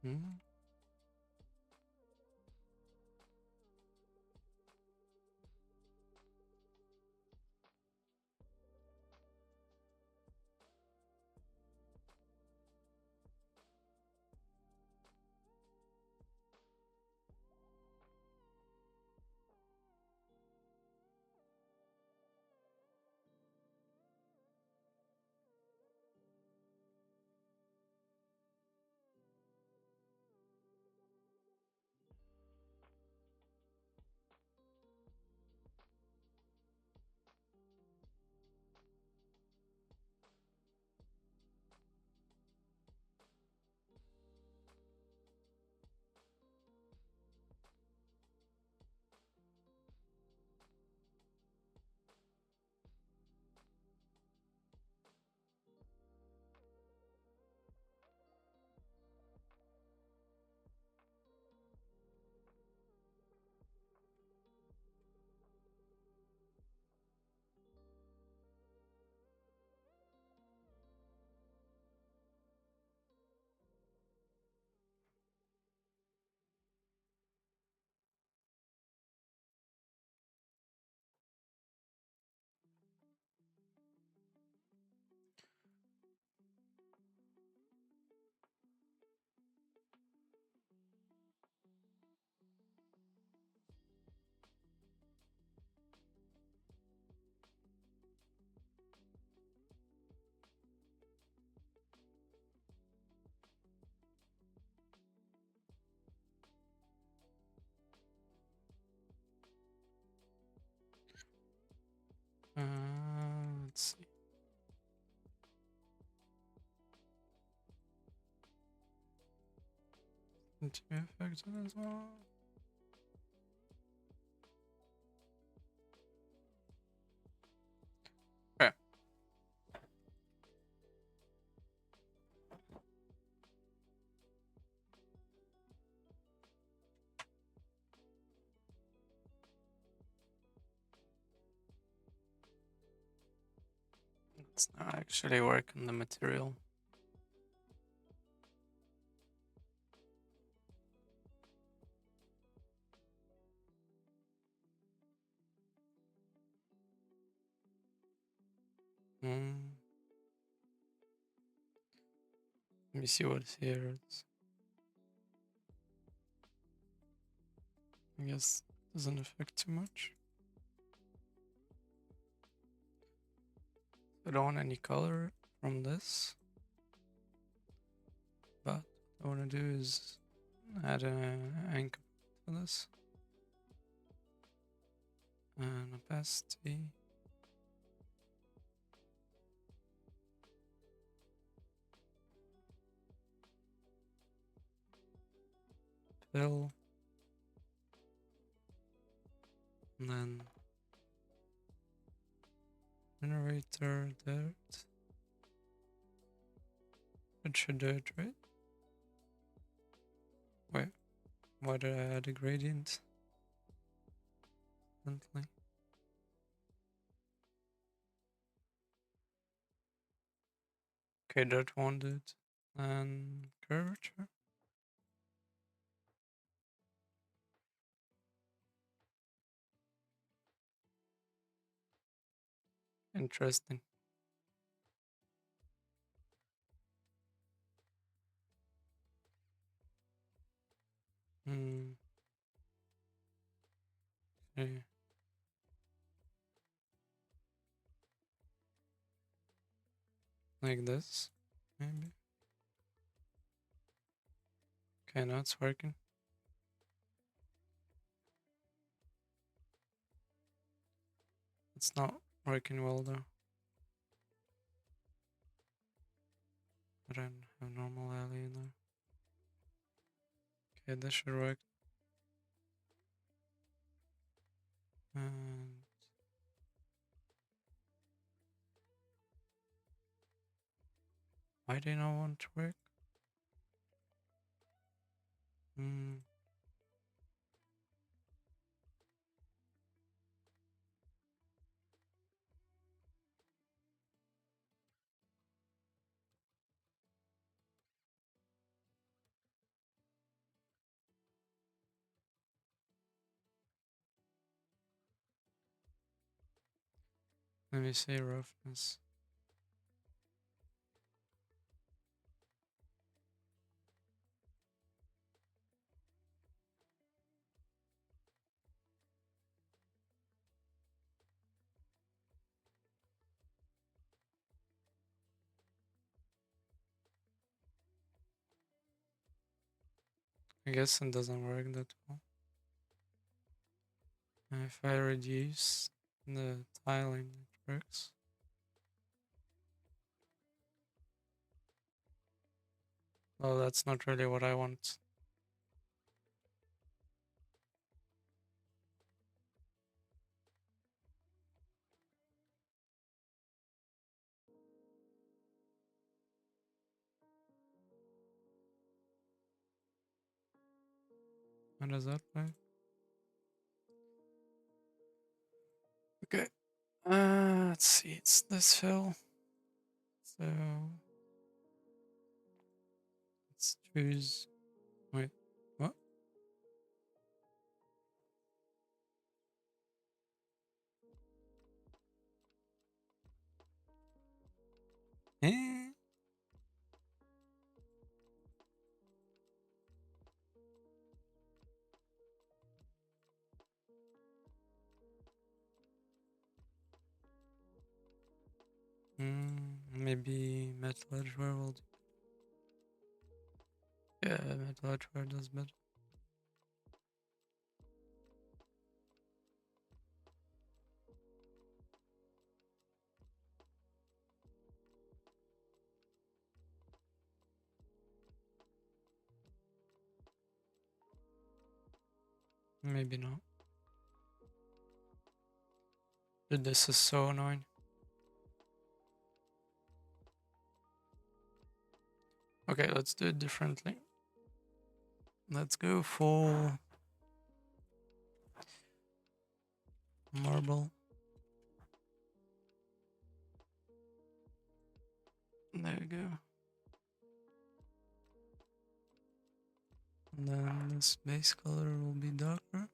Mm. Let's see. Need to be affected as well. Okay. Let's now actually work on the material. Mm. Let me see what's here. I guess it doesn't affect too much. I don't want any color from this, but what I want to do is add an anchor to this. and opacity. Fill. And then generator dirt. It should do it, right? Wait, why did I add a gradient? Gently. Okay, that won't do it. And curvature. Interesting. Hmm. Okay. Like this, maybe. Okay, now it's working. It's not working well though. I don't have normal alley in there. Okay, this should work. And why do you not want to work? Hmm. Let me see roughness. I guess it doesn't work that well. And if I reduce the tiling, it works. Well, that's not really what I want. How does that work? Okay. Let's see. It's this fill. So let's choose. Wait. What? Eh? Maybe metal edgeware will do. Yeah, metal edgeware does better. Maybe not. Dude, this is so annoying. Okay, let's do it differently. Let's go for marble. There we go. And then this base color will be darker.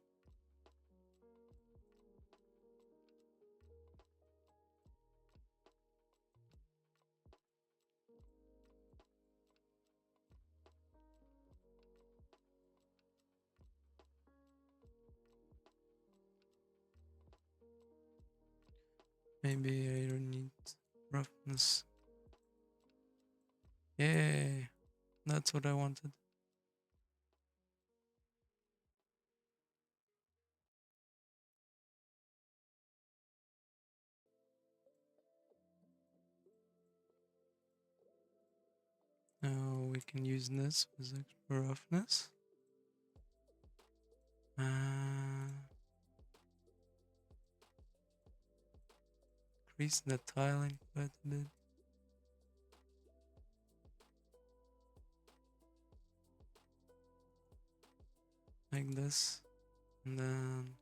Maybe I don't need roughness. Yay! That's what I wanted. Now we can use this with extra roughness. Increase the tiling quite a bit. Like this. And then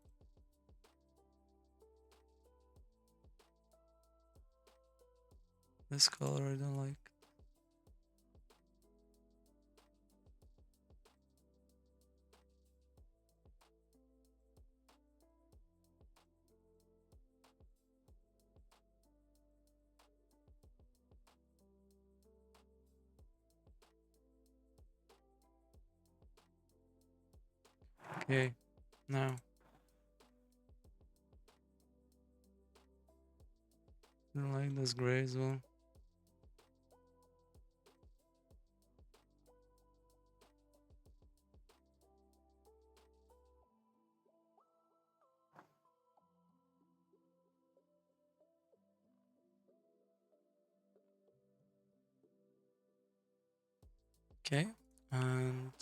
this color I don't like. Okay, now I don't like this gray as well. Okay, and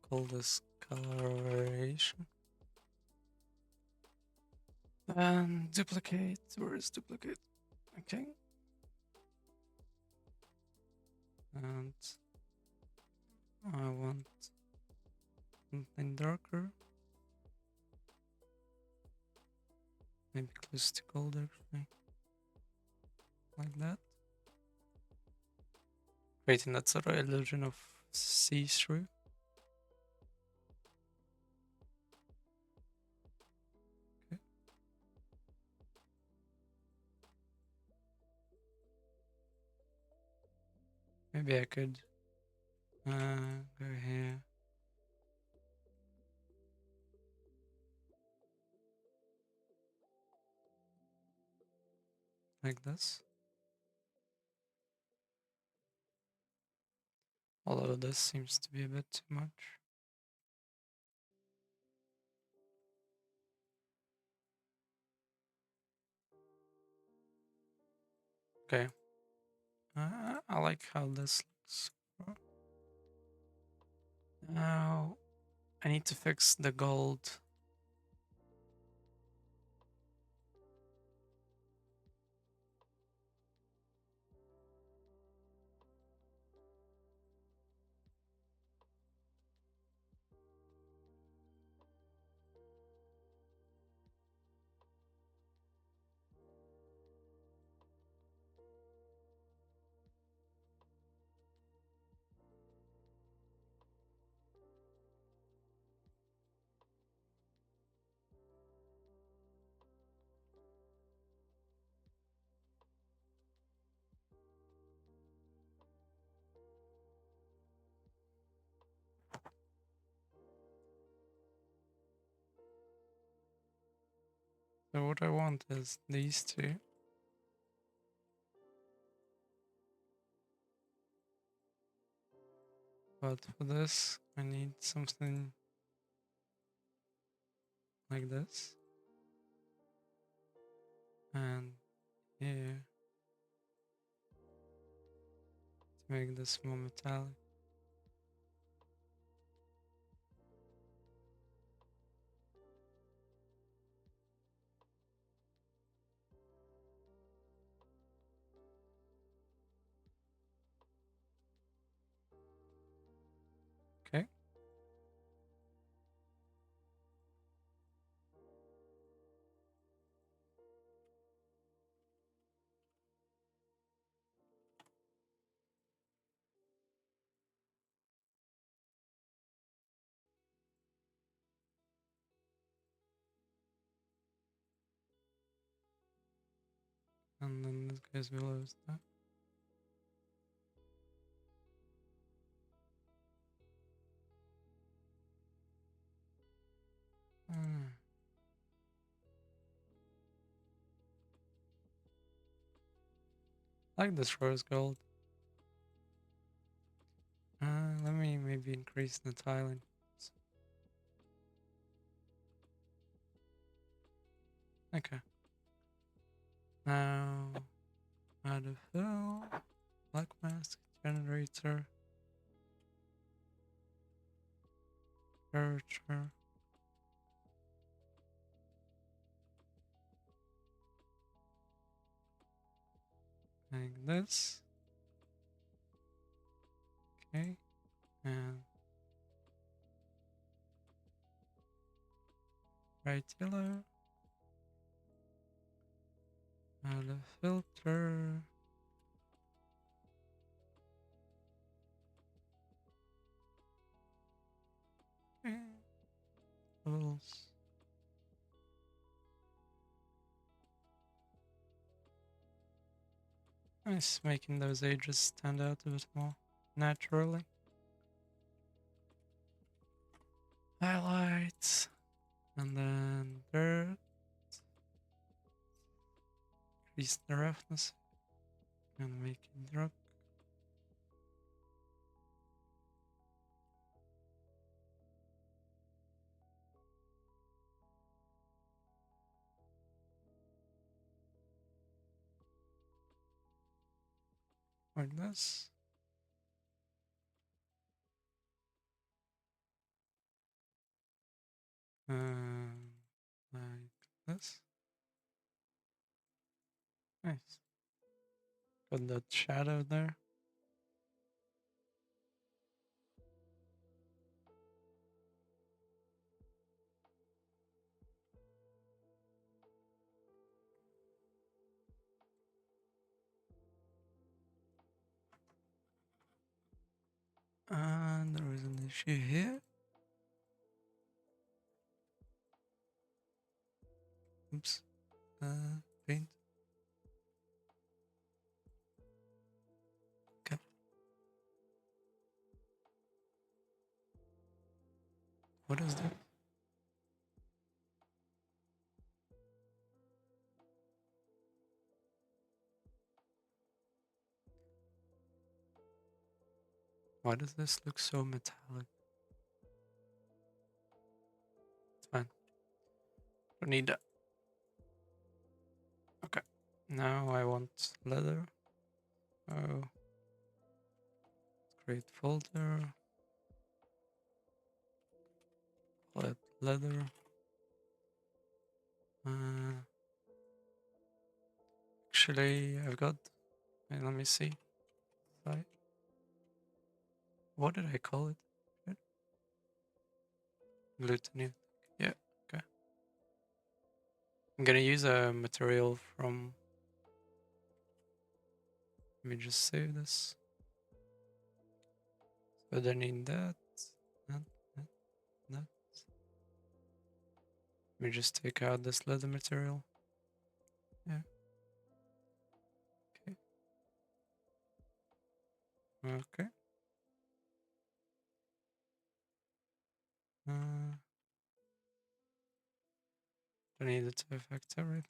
call this color variation. And duplicate. Where is duplicate? Okay. And I want something darker. Maybe close to gold actually. Like that. Creating that sort of illusion of see-through. Okay. Maybe I could go here. Like this. Although this seems to be a bit too much. Okay. I like how this looks. Now I need to fix the gold. So what I want is these two. But for this, I need something like this. And here to make this more metallic. Okay. And then this goes below that. Hmm. I like this rose gold. Let me maybe increase the tiling. Okay. Now add a fill, black mask, generator, curvature. Like this. Okay, and right yellow. And a filter. Okay. Bubbles. Nice, making those edges stand out a bit more naturally. Highlights. And then dirt. Increase the roughness. And make it drop. Like this. Like this. Nice. Got that shadow there. And there is an issue here. Oops. Paint. Okay. What is that? Why does this look so metallic? It's fine. Don't need that. Okay. Now I want leather. Oh. Create folder. Let leather. Actually, I've got. Wait, let me see. Right. What did I call it? Shit. Glutenate. Yeah. Okay. I'm gonna use a material from. Let me just save this. So I need that. That. That. That. Let me just take out this leather material. Yeah. Okay. Okay. Don't need it to affect everything.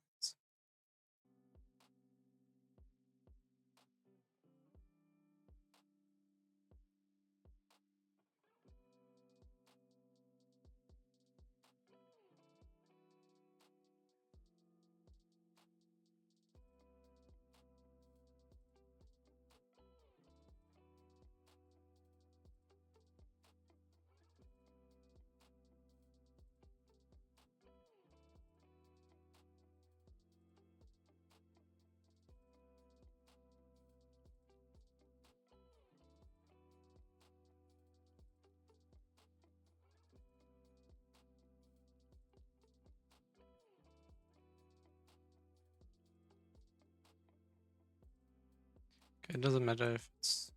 Okay, it doesn't matter if it's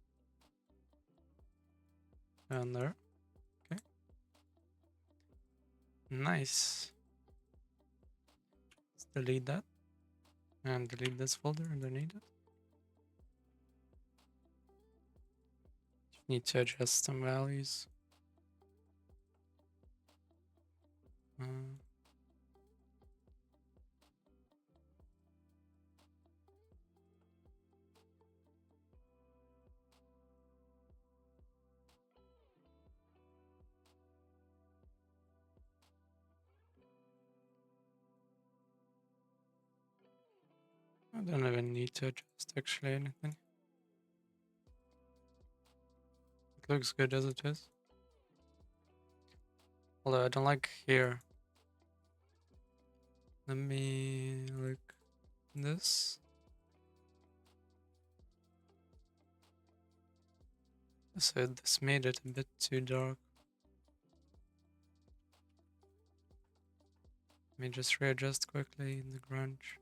down there. Okay. Nice. Let's delete that. And delete this folder underneath it. Need to adjust some values. Uh, I don't even need to adjust actually anything. It looks good as it is. Although I don't like here. Let me look this. So this made it a bit too dark. Let me just readjust quickly in the grunge.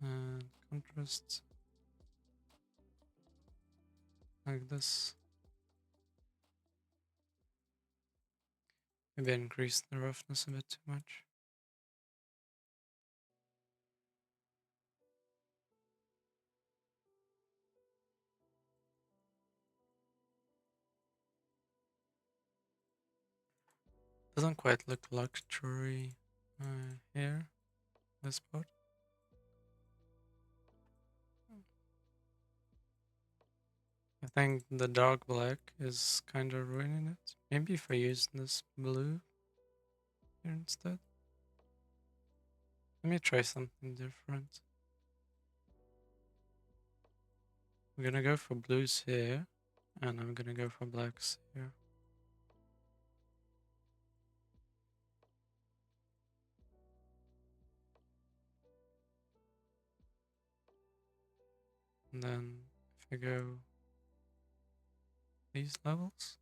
And contrast. Like this. Maybe I increased the roughness a bit too much. Doesn't quite look luxury here, this part. I think the dark black is kind of ruining it. Maybe if I use this blue here instead. Let me try something different. I'm gonna go for blues here, and I'm gonna go for blacks here. And then if I go these levels,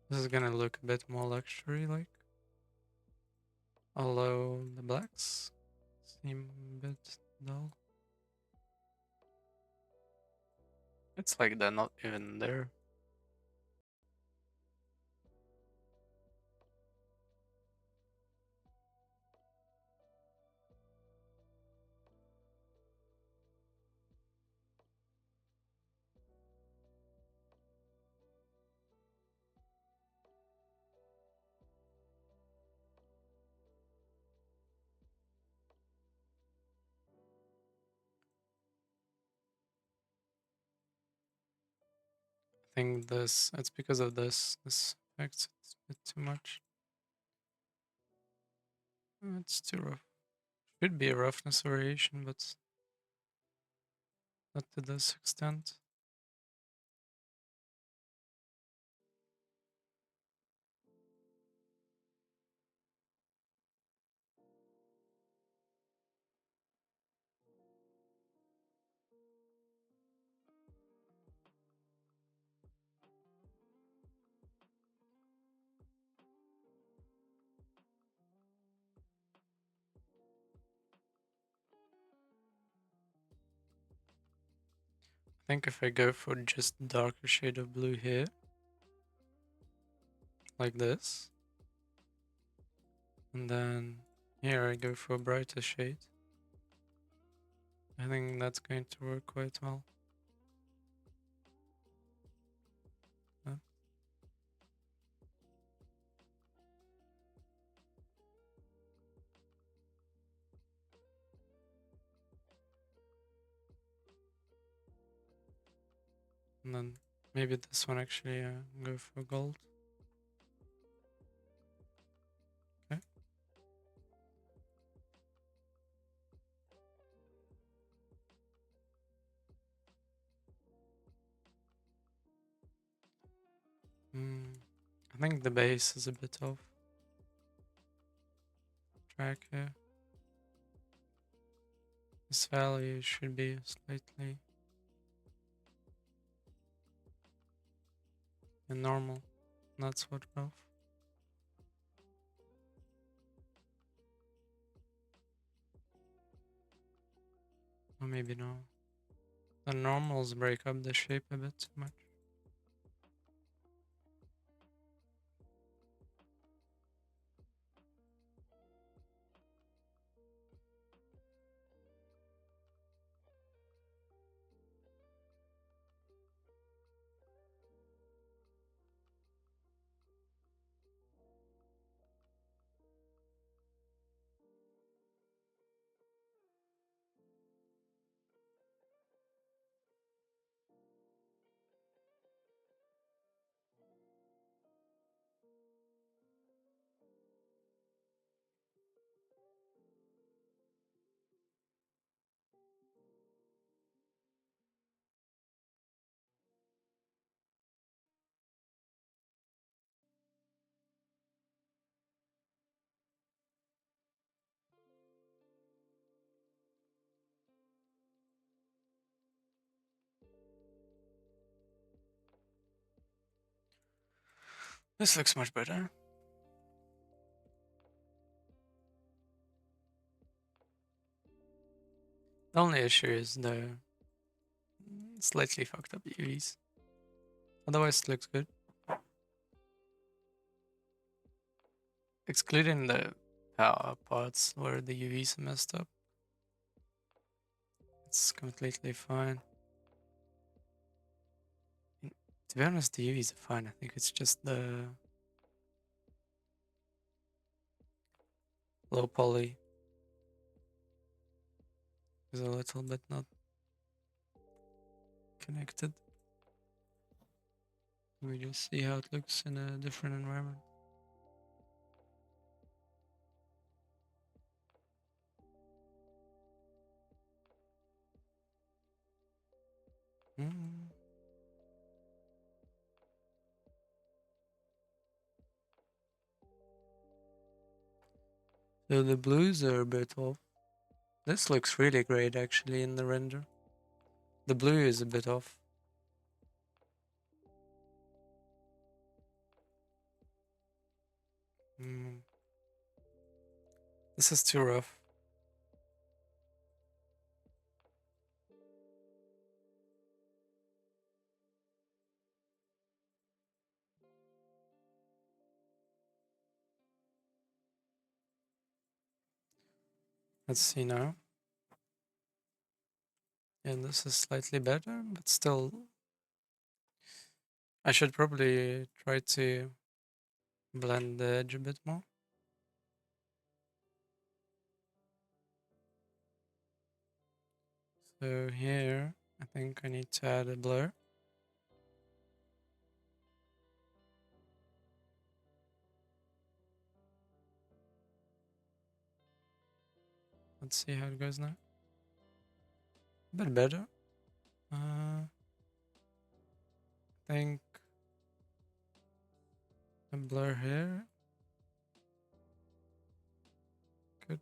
this is gonna look a bit more luxury-like. Although the blacks seem a bit dull. It's like they're not even there. I think it's because of this affects it a bit too much. It's too rough. Should be a roughness variation, but not to this extent. I think if I go for just darker shade of blue here, like this, and then here I go for a brighter shade, I think that's going to work quite well. Yeah. And then maybe this one actually go for gold. Okay. I think the base is a bit off track here. This value should be slightly normal, not so rough. Or maybe no. The normals break up the shape a bit too much. This looks much better. The only issue is the slightly fucked up UVs. Otherwise, it looks good. Excluding the power parts where the UVs are messed up, it's completely fine. To be honest, the UVs are fine. I think it's just the low poly is a little bit not connected. We just see how it looks in a different environment. Mm. So the blues are a bit off. This looks really great actually in the render. The blue is a bit off. Mm. This is too rough. Let's see now. And this is slightly better, but still, I should probably try to blend the edge a bit more. So here, I think I need to add a blur. Let's see how it goes now. A bit better. I think a blur here. Could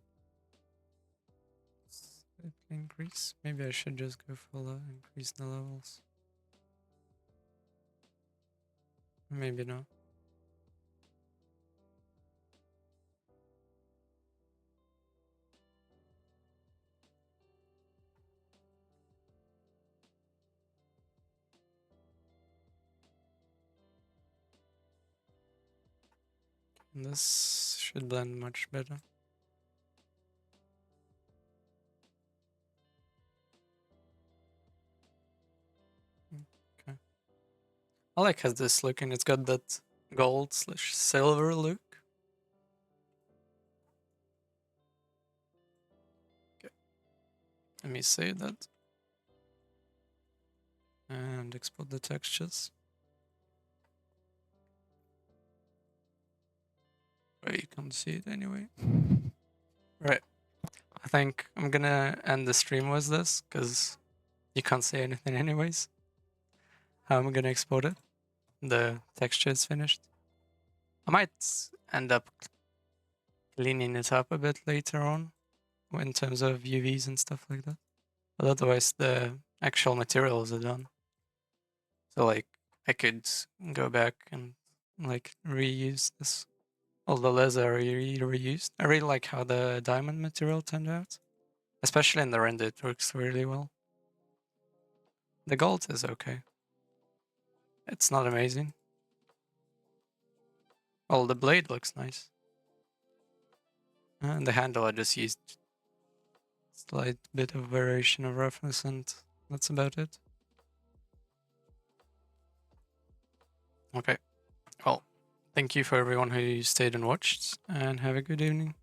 slightly increase. Maybe I should just go for increase the levels. Maybe not. And this should blend much better. Okay. I like how this looking. It's got that gold/silver look. Okay. Let me save that. And export the textures. Right, you can't see it anyway. Right. I think I'm gonna end the stream with this, because you can't see anything anyways. How am I gonna export it? The texture is finished. I might end up cleaning it up a bit later on in terms of UVs and stuff like that. But otherwise, the actual materials are done. So like, I could go back and like reuse this. All the layers are reused. I really like how the diamond material turned out. Especially in the render, it works really well. The gold is okay. It's not amazing. Well, the blade looks nice. And the handle I just used slight bit of variation of roughness, and that's about it. Okay. Well, thank you for everyone who stayed and watched, and have a good evening.